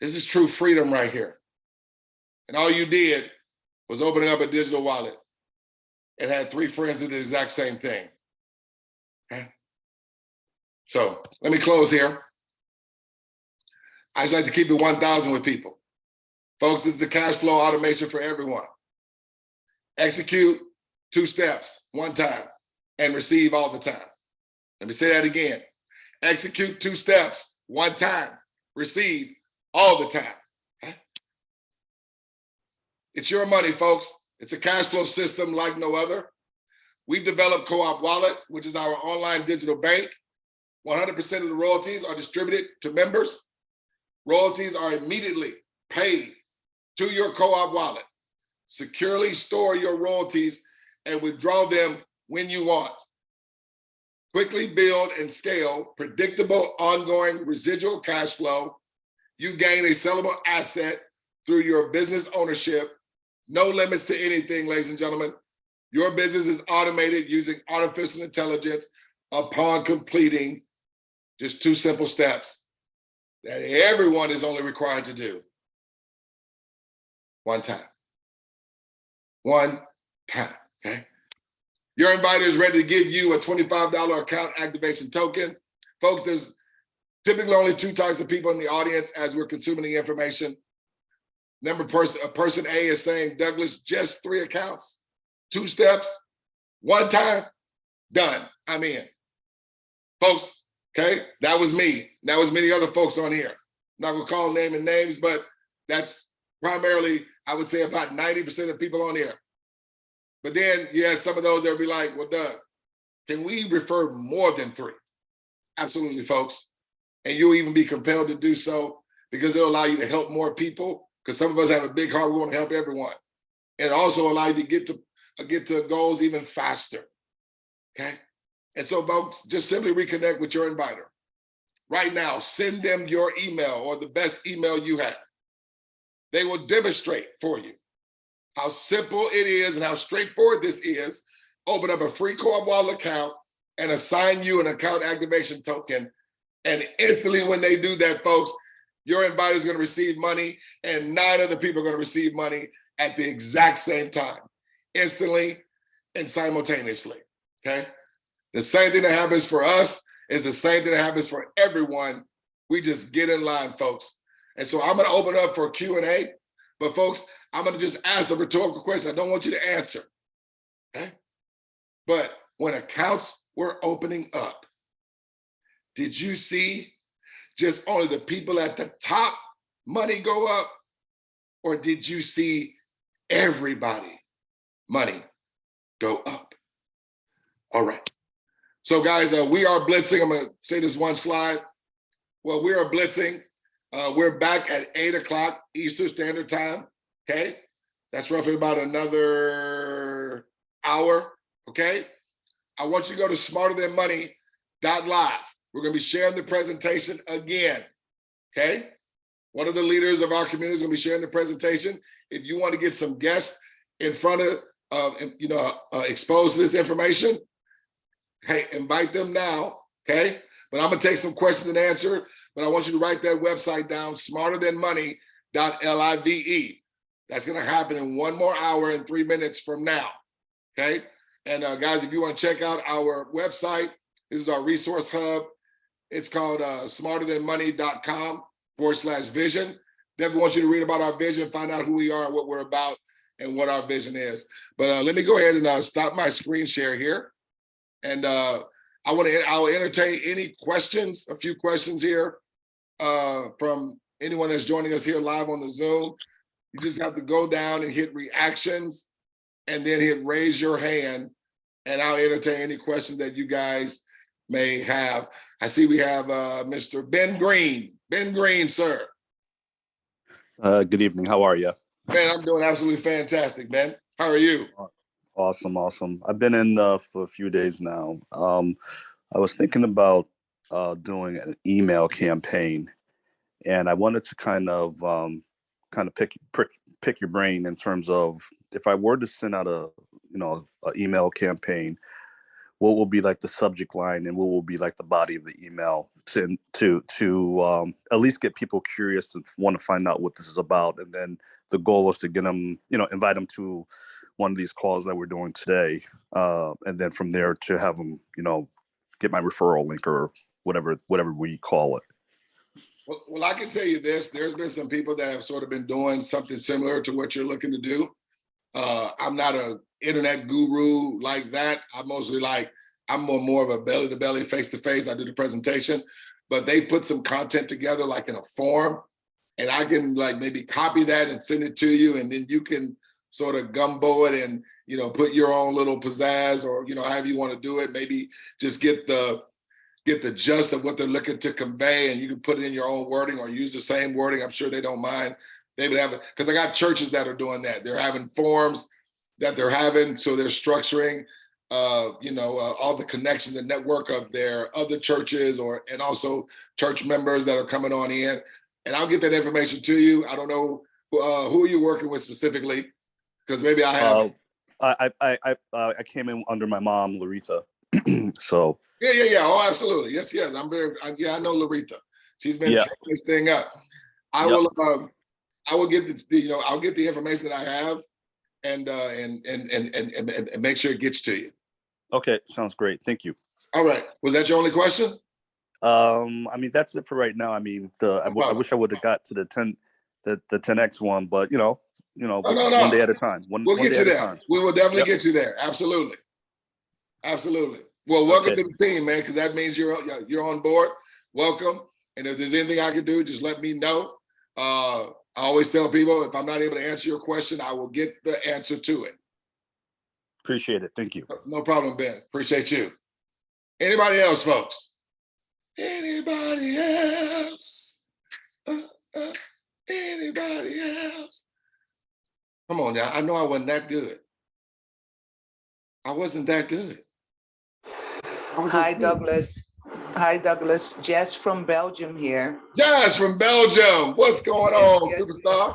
this is true freedom right here. And all you did was opening up a digital wallet and had three friends do the exact same thing. Okay? So let me close here. I just like to keep it 1,000 with people. Folks, this is the cash flow automation for everyone. Execute 2 steps, 1 time, and receive all the time. Let me say that again. Execute 2 steps, 1 time, receive all the time. Okay? It's your money, folks. It's a cash flow system like no other. We've developed CoopWallet, which is our online digital bank. 100% of the royalties are distributed to members. Royalties are immediately paid to your CoopWallet. Securely store your royalties and withdraw them when you want. Quickly build and scale predictable, ongoing residual cash flow. You gain a sellable asset through your business ownership. No limits to anything, ladies and gentlemen. Your business is automated using artificial intelligence upon completing just 2 simple steps that everyone is only required to do. 1 time. 1 time, okay? Your inviter is ready to give you a $25 account activation token. Folks, there's typically only 2 types of people in the audience as we're consuming the information. Person A is saying, Douglas, just 3 accounts, 2 steps, 1 time, done, I'm in. Folks, okay, that was me. That was many other folks on here. I'm not gonna call naming names, but that's primarily, I would say about 90% of people on here. But then you have some of those that will be like, well, Doug, can we refer more than 3? Absolutely, folks. And you'll even be compelled to do so because it'll allow you to help more people, because some of us have a big heart, we want to help everyone. And it also allow you to get to goals even faster, okay? And so folks, just simply reconnect with your inviter. Right now, send them your email or the best email you have. They will demonstrate for you how simple it is and how straightforward this is. Open up a free CoopWallet account and assign you an account activation token. And instantly when they do that, folks, your inviter is going to receive money and 9 other people are going to receive money at the exact same time, instantly and simultaneously, okay? The same thing that happens for us It's the same thing that happens for everyone. We just get in line, folks. And so I'm gonna open up for Q&A, but folks, I'm gonna just ask a rhetorical question. I don't want you to answer, okay? But when accounts were opening up, did you see just only the people at the top money go up, or did you see everybody money go up? All right. So guys, we are blitzing. I'm gonna say this one slide. Well, we are blitzing. We're back at 8 o'clock Eastern Standard Time, okay? That's roughly about another hour, okay? I want you to go to smarterthanmoney.live. We're gonna be sharing the presentation again, okay? One of the leaders of our community is gonna be sharing the presentation. If you want to get some guests in front of, exposed to this information, hey, invite them now, okay? But I'm gonna take some questions and answer, but I want you to write that website down, smarterthanmoney.live. That's gonna happen in 1 more hour and 3 minutes from now, okay? And guys, if you wanna check out our website, this is our resource hub. It's called smarterthanmoney.com/vision. Definitely want you to read about our vision, find out who we are and what we're about and what our vision is. But let me go ahead and stop my screen share here. And I'll entertain any questions, a few questions here from anyone that's joining us here live on the Zoom. You just have to go down and hit reactions and then hit raise your hand, and I'll entertain any questions that you guys may have. I see we have Mr. Ben Green. Ben Green, sir.
Good evening. How are you?
Man, I'm doing absolutely fantastic, man. How are you?
Awesome, awesome. I've been in for a few days now. I was thinking about doing an email campaign, and I wanted to kind of pick your brain in terms of if I were to send out an email campaign, what will be like the subject line and what will be like the body of the email to at least get people curious and want to find out what this is about. And then the goal is to get them, invite them to one of these calls that we're doing today. And then from there to have them, get my referral link or whatever we call it.
Well, I can tell you this, there's been some people that have sort of been doing something similar to what you're looking to do. I'm not an internet guru like that. I'm more of a belly to belly, face to face. I do the presentation, but they put some content together like in a form, and I can like maybe copy that and send it to you, and then you can sort of gumbo it and put your own little pizzazz or however you want to do it. Maybe just get the gist of what they're looking to convey, and you can put it in your own wording or use the same wording. I'm sure they don't mind. They would have it because I got churches that are doing that. They're having forms that they're having, so they're structuring, all the connections and network of their other churches and also church members that are coming on in. And I'll get that information to you. I don't know who are you working with specifically, because maybe I have.
I came in under my mom, Laretha. So.
Yeah. Oh, absolutely. Yes. I know Laretha. She's been taking this thing up. I will get I'll get the information that I have and make sure it gets to you.
Okay, sounds great. Thank you.
All right. Was that your only question?
I mean, that's it for right now. I mean, I wish I would have got to the 10X one, but no. One day at a time. We'll
get you there. We will definitely get you there. Absolutely. Well, welcome to the team, man, because that means you're on board. Welcome. And if there's anything I can do, just let me know. I always tell people, if I'm not able to answer your question, I will get the answer to it.
Appreciate it. Thank you.
No problem, Ben. Appreciate you. Anybody else, folks? Anybody else? Anybody else? Come on now. I know I wasn't that good. I wasn't that good.
Hi, Douglas. Jess from Belgium here.
Jess from Belgium. What's going on, superstar?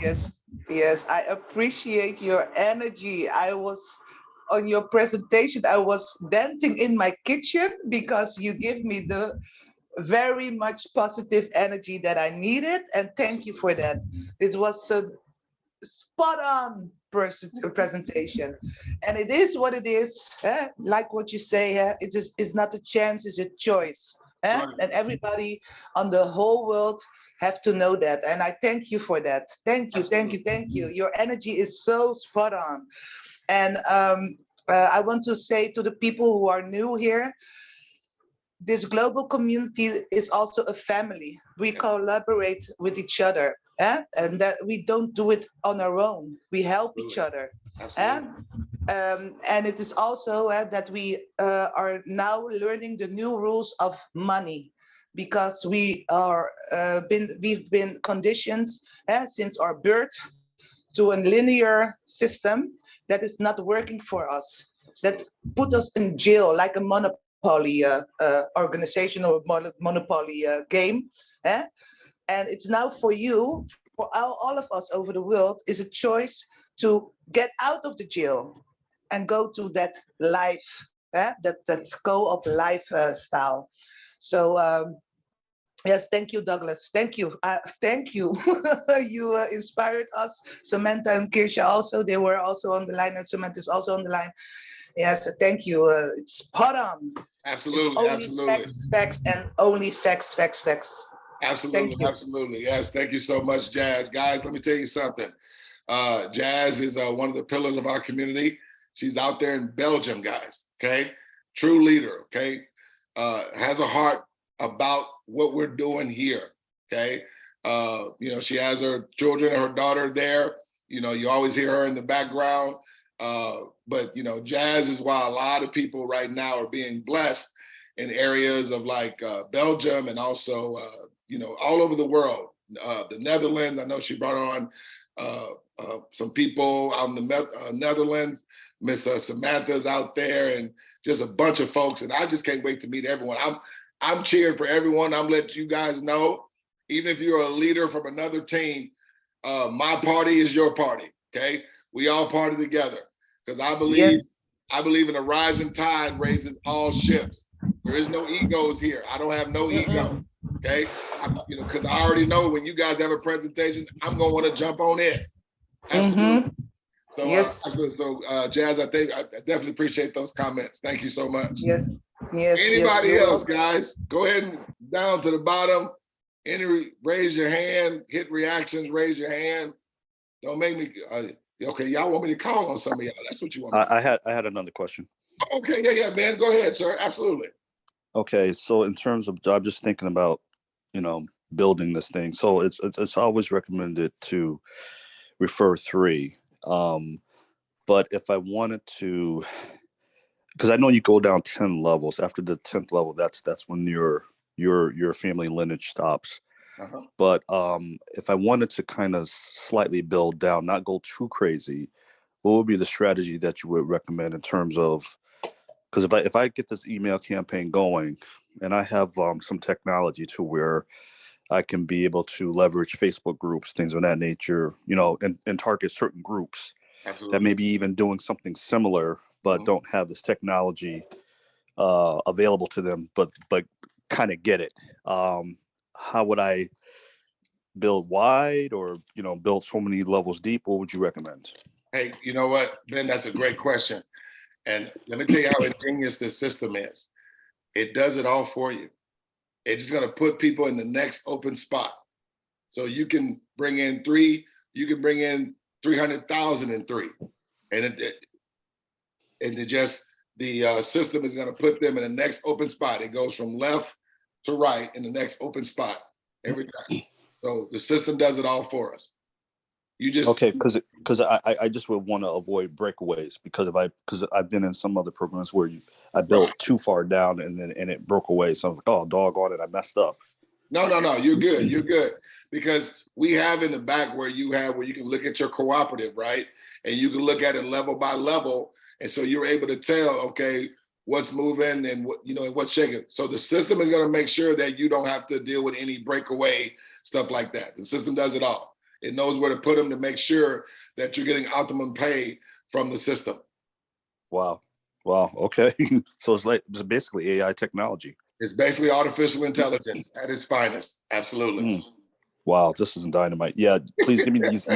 Yes. I appreciate your energy. I was on your presentation. I was dancing in my kitchen because you give me the very much positive energy that I needed. And thank you for that. It was a spot on presentation. And it is what it is. Like what you say, it's not a chance, it's a choice.
Right.
And everybody on the whole world have to know that. And I thank you for that. Thank you, thank you, thank you. Your energy is so spot on. And I want to say to the people who are new here, this global community is also a family. We collaborate with each other, and that we don't do it on our own. We help each other. And it is also that we are now learning the new rules of money, because we've been conditioned since our birth to a linear system that is not working for us, that put us in jail like a monopoly organization or monopoly game. eh? And it's now for you, for all of us over the world, is a choice to get out of the jail and go to that life, that go of lifestyle. So yes, thank you, Douglas. Thank you. Thank you. You inspired us. Samantha and Kirsha also, they were also on the line, and Samantha is also on the line. Yes, thank you. It's spot on.
Absolutely.
It's only
Absolutely.
facts, and only facts.
Absolutely. Absolutely. Yes. Thank you so much, Jazz. Guys, let me tell you something. Jazz is one of the pillars of our community. She's out there in Belgium, guys. Okay. True leader. Okay. Has a heart about what we're doing here. Okay. She has her children and her daughter there. You always hear her in the background. But Jazz is why a lot of people right now are being blessed in areas of like Belgium, and also all over the world. The Netherlands, I know she brought on some people out in the Netherlands. Miss Samantha's out there, and just a bunch of folks. And I just can't wait to meet everyone. I'm cheering for everyone. I'm letting you guys know, even if you're a leader from another team, my party is your party. Okay, we all party together, because I believe in a rising tide raises all ships. There is no egos here. I don't have no ego. Okay, because I already know when you guys have a presentation, I'm gonna want to jump on it. Absolutely. So, Jazz, I definitely appreciate those comments. Thank you so much.
Yes.
Anybody else, guys? Go ahead and down to the bottom. Raise your hand. Hit reactions. Raise your hand. Don't make me. Okay, y'all want me to call on some of y'all? That's what you want.
I had another question.
Okay, yeah, man. Go ahead, sir. Absolutely.
Okay, so in terms of, I'm just thinking about, building this thing. So it's always recommended to refer 3. But if I wanted to, because I know you go down 10 levels. After the 10th level, that's when your family lineage stops. But if I wanted to kind of slightly build down, not go too crazy, what would be the strategy that you would recommend in terms of, because if I get this email campaign going, and I have some technology to where I can be able to leverage Facebook groups, things of that nature, and target certain groups. Absolutely. That may be even doing something similar, but don't have this technology available to them, but kind of get it. How would I build wide, or build so many levels deep? What would you recommend?
Hey, you know what, Ben? That's a great question. And let me tell you how ingenious this system is. It does it all for you. It's just going to put people in the next open spot. So you can bring in 3, you can bring in 300,000 in 3. And the system is going to put them in the next open spot. It goes from left to right in the next open spot every time. So the system does it all for us. You just
okay, because I just would want to avoid breakaways, because I've been in some other programs where I built too far down and it broke away. So I was like, oh, doggone it, I messed up.
No, you're good. You're good, because we have in the back where you can look at your cooperative, right? And you can look at it level by level, and so you're able to tell, okay, what's moving and and what's shaking. So the system is going to make sure that you don't have to deal with any breakaway stuff like that. The system does it all. It knows where to put them to make sure that you're getting optimum pay from the system.
Wow. Okay. So it's basically AI technology.
It's basically artificial intelligence at its finest. Absolutely.
Wow, this is dynamite. Yeah, please give me these.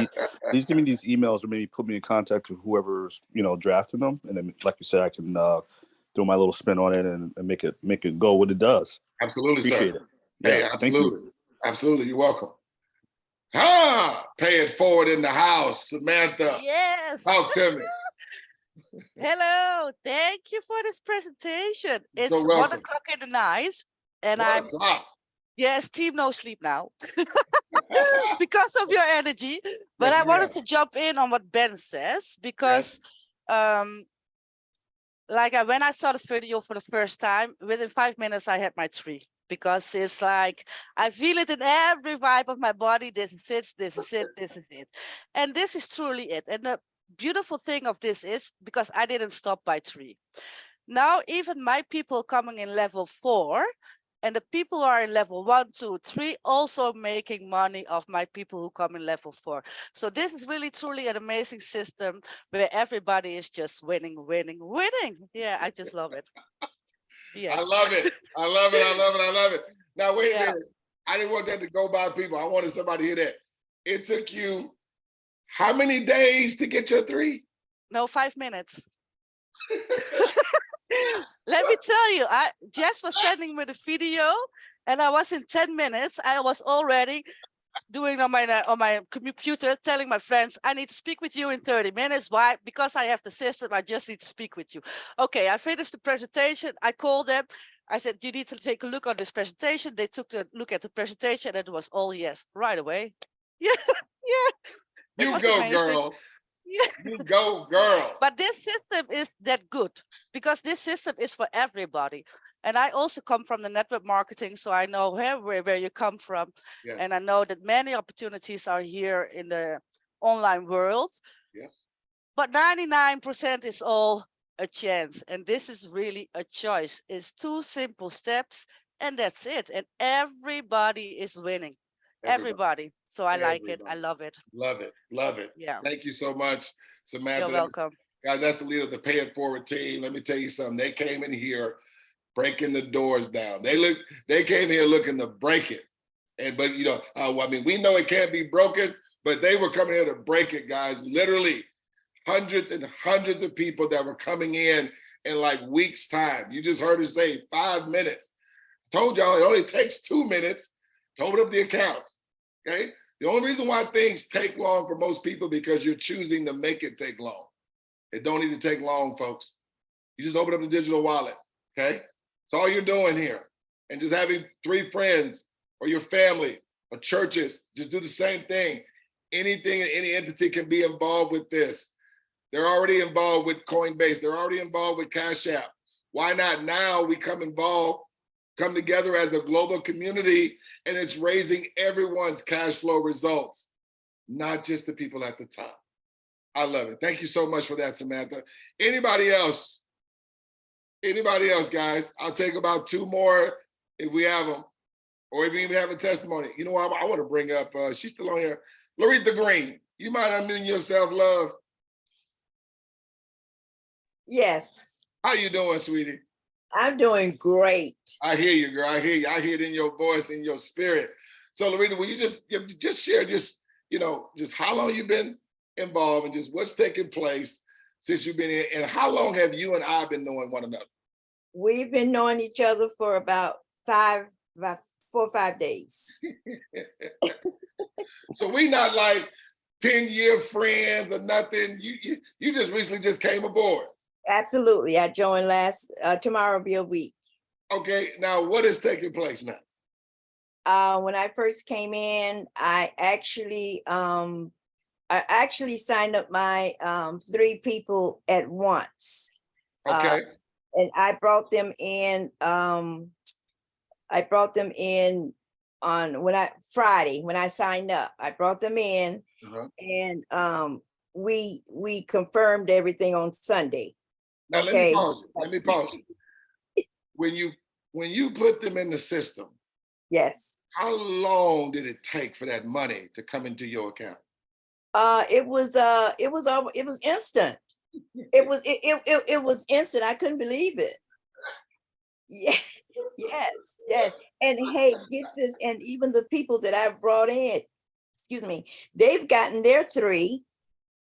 Please give me these emails, or maybe put me in contact with whoever's drafting them, and then, like you said, I can throw my little spin on it and make it go what it does.
Absolutely,
Appreciate
sir.
it.
Hey,
Yeah, thank you.
absolutely. Absolutely. You're welcome. Pay it forward in the house. Samantha,
Yes.
talk to me.
Hello. Thank you for this presentation. It's
So
1
welcome.
o'clock in the night, and
1
I'm
o'clock.
yes, team no sleep now because of your energy. But
Yes,
I wanted
ma'am.
to jump in on what Ben says because when I saw the video for the first time, within 5 minutes I had my 3, because it's like I feel it in every vibe of my body. This is it, this is it, this is it. And this is truly it. And the beautiful thing of this is because I didn't stop by 3. Now even my people coming in level 4 and the people who are in level 1, 2, 3 also making money of my people who come in level 4. So this is really truly an amazing system where everybody is just winning, winning, winning. Yeah, I just love it. Yes.
I love it. I love it. I love it. I love it. Now, wait a
Yeah.
minute. I didn't want that to go by people. I wanted somebody to hear that. It took you how many days to get your 3?
No, 5 minutes. Let me tell you, Jess was sending me the video and I was in 10 minutes. I was already doing on my computer, telling my friends, I need to speak with you in 30 minutes. Why? Because I have the system. I just need to speak with you. Okay, I finished the presentation. I called them. I said, you need to take a look on this presentation. They took a look at the presentation and it was all yes, right away. Yeah, yeah.
You go,
amazing.
girl.
Yeah.
You go, girl.
But this system is that good because this system is for everybody. And I also come from the network marketing, so I know where you come from.
Yes.
And I know that many opportunities are here in the online world.
Yes.
But 99% is all a chance. And this is really a choice. It's 2 simple steps and that's it. And everybody is winning. Everybody. So I like it. I love it.
Love it. Love it.
Yeah.
Thank you so much, Samantha.
You're welcome.
Guys, that's the leader of the Pay It Forward team. Let me tell you something. They came in here breaking the doors down. They came here looking to break it. But you know, I mean, we know it can't be broken, but they were coming here to break it, guys. Literally hundreds and hundreds of people that were coming in like weeks time. You just heard her say 5 minutes. Told y'all it only takes 2 minutes to open up the accounts. Okay. The only reason why things take long for most people because you're choosing to make it take long. It don't need to take long, folks. You just open up the digital wallet. Okay. It's all you're doing here. And just having 3 friends or your family or churches, just do the same thing. Anything and any entity can be involved with this. They're already involved with Coinbase. They're already involved with Cash App. Why not now we come together as a global community and it's raising everyone's cash flow results, not just the people at the top. I love it. Thank you so much for that, Samantha. Anybody else? Anybody else, guys? I'll take about 2 more if we have them, or if we even have a testimony. You know what? I want to bring up, she's still on here. Laretha Green, you might unmute yourself, love.
Yes.
How you doing, sweetie?
I'm doing great.
I hear you, girl. I hear you. I hear it in your voice, in your spirit. So, Laretha, will you just share just how long you've been involved and just what's taking place since you've been here, and how long have you and I been knowing one another?
We've been knowing each other for about 4 or 5 days.
So we not like 10-year friends or nothing. You just recently just came aboard.
Absolutely. I joined tomorrow will be a week.
Okay, now what is taking place now?
When I first came in, I actually signed up my 3 people at once.
Okay.
And I brought them in. On Friday when I signed up. I brought them in, and we confirmed everything on Sunday.
Now
okay.
Let me pause you. When you put them in the system,
yes.
How long did it take for that money to come into your account?
It was instant. It was instant. I couldn't believe it. Yeah, yes. And hey, get this, and even the people that I brought in, excuse me, they've gotten their 3.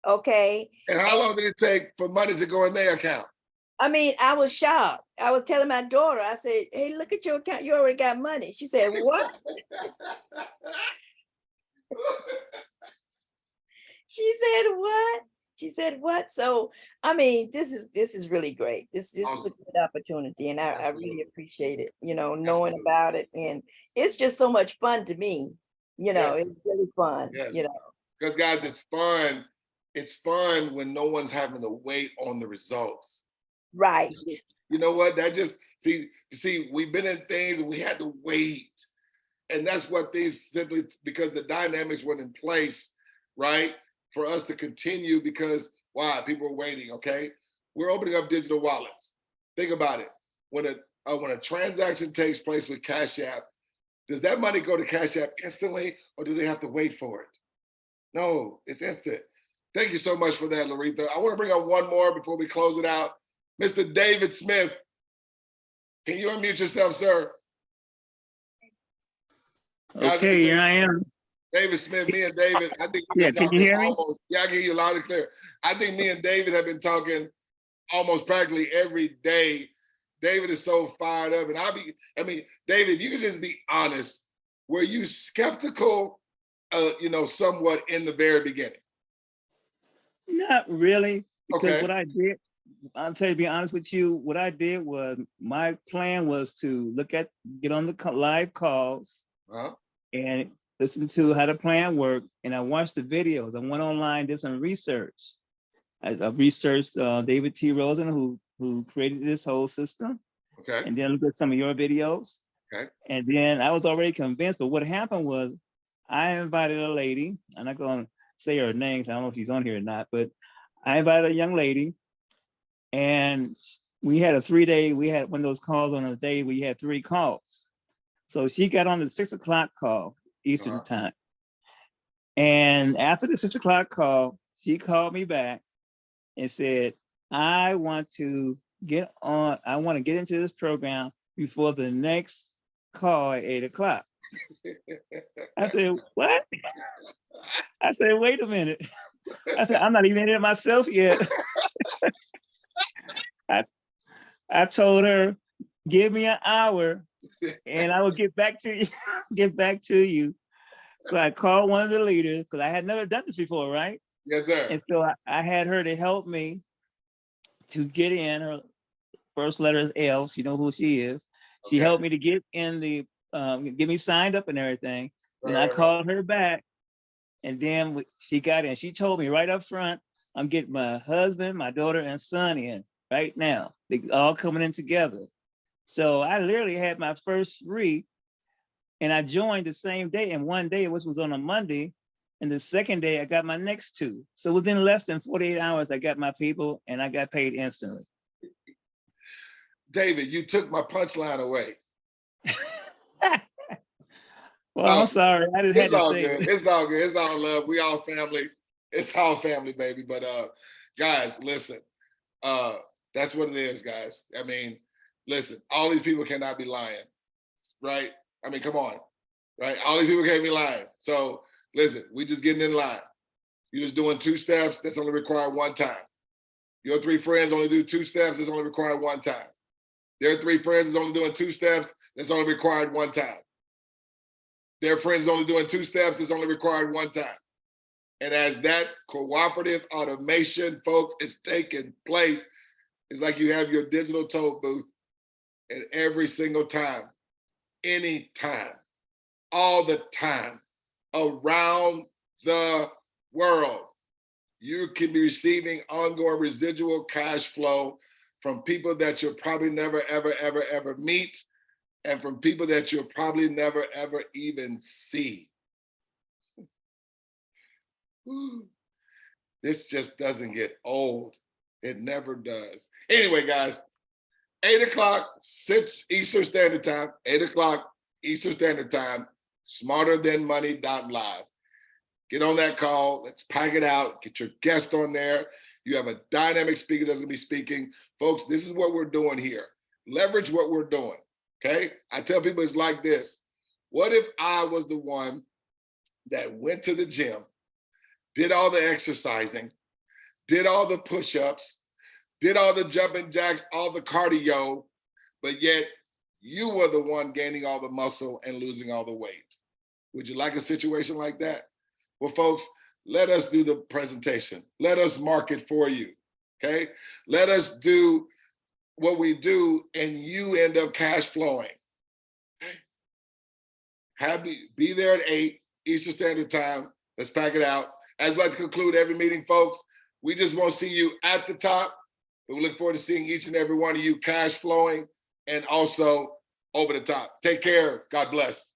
Okay.
And how long did it take for money to go in their account?
I mean, I was shocked. I was telling my daughter, I said, hey, look at your account. You already got money. She said, what? She said, what? She said, what? So, I mean, this is really great. This is a
Awesome.
good opportunity. And I
Absolutely.
really appreciate it, knowing about it. And it's just so much fun to me.
Yes.
It's really fun,
Yes. Because guys, it's fun. It's fun when no one's having to wait on the results.
Right.
You know what? That just see, we've been in things and we had to wait. And that's what things simply because the dynamics weren't in place, right? For us to continue because why? People are waiting, okay? We're opening up digital wallets. Think about it. When a transaction takes place with Cash App, does that money go to Cash App instantly or do they have to wait for it? No, it's instant. Thank you so much for that, Laretha. I want to bring up one more before we close it out. Mr. David Smith, can you unmute yourself, sir?
Okay, here I am.
David Smith, me and David, I think we've
Yeah,
been
can you hear me?
almost, yeah, I can hear you loud and clear. I think me and David have been talking almost practically every day. David is so fired up. And David, you can just be honest. Were you skeptical, somewhat in the very beginning?
Not really, because
Okay.
what I did, I'll tell you, to be honest with you, what I did was my plan was to get on the live calls and listen to how the plan worked. And I watched the videos. I went online, did some research. I researched David T. Rosen, who created this whole system.
Okay.
And then looked at some of your videos.
Okay.
And then I was already convinced. But what happened was I invited a lady. I'm not going to say her name. I don't know if she's on here or not, but I invited a young lady. And we had we had one of those calls on a day where you had 3 calls. So she got on the 6 o'clock call Eastern time. And after the 6 o'clock call, she called me back and said, I want to get into this program before the next call at 8 o'clock. I said, what? I said, wait a minute. I said, I'm not even in it myself yet. I told her, give me an hour and I will get back to you. So I called one of the leaders because I had never done this before, right?
Yes, sir.
And so I had her to help me to get in. Her first letter is L. She knows who she is. She helped me to get in get me signed up and everything. And I called her back and then she got in. She told me right up front, I'm getting my husband, my daughter and son in right now. They all coming in together. So I literally had my first 3 and I joined the same day. And one day, which was on a Monday, and the second day I got my next 2. So within less than 48 hours, I got my people and I got paid instantly.
David, you took my punchline away.
Well, I'm sorry. I just had to say
it. It's all good. It's all love. We all family. It's all family, baby. But guys, listen. That's what it is, guys. I mean, listen, all these people cannot be lying, right? I mean, come on, right? All these people can't be lying. So listen, we just getting in line. You're just doing 2 steps. That's only required 1 time. Your 3 friends only do 2 steps. That's only required 1 time. Their 3 friends is only doing 2 steps. That's only required 1 time. Their friends is only doing 2 steps. It's only required 1 time. And as that cooperative automation, folks, is taking place, it's like you have your digital toll booth, and every single time, any time, all the time, around the world, you can be receiving ongoing residual cash flow from people that you'll probably never, ever, ever, ever meet, and from people that you'll probably never, ever even see. This just doesn't get old. It never does. Anyway, guys, 8 o'clock Eastern Standard Time, 8 o'clock Eastern Standard Time, smarterthanmoney.live. Get on that call. Let's pack it out. Get your guest on there. You have a dynamic speaker that's going to be speaking. Folks, this is what we're doing here. Leverage what we're doing, okay? I tell people it's like this. What if I was the one that went to the gym, did all the exercising, did all the push-ups, did all the jumping jacks, all the cardio, but yet you were the one gaining all the muscle and losing all the weight. Would you like a situation like that? Well, folks, let us do the presentation. Let us market for you, okay? Let us do what we do and you end up cash flowing, okay? Be there at 8 Eastern Standard Time. Let's pack it out. As we like to conclude every meeting, folks, we just want to see you at the top, but we look forward to seeing each and every one of you cash flowing and also over the top. Take care. God bless.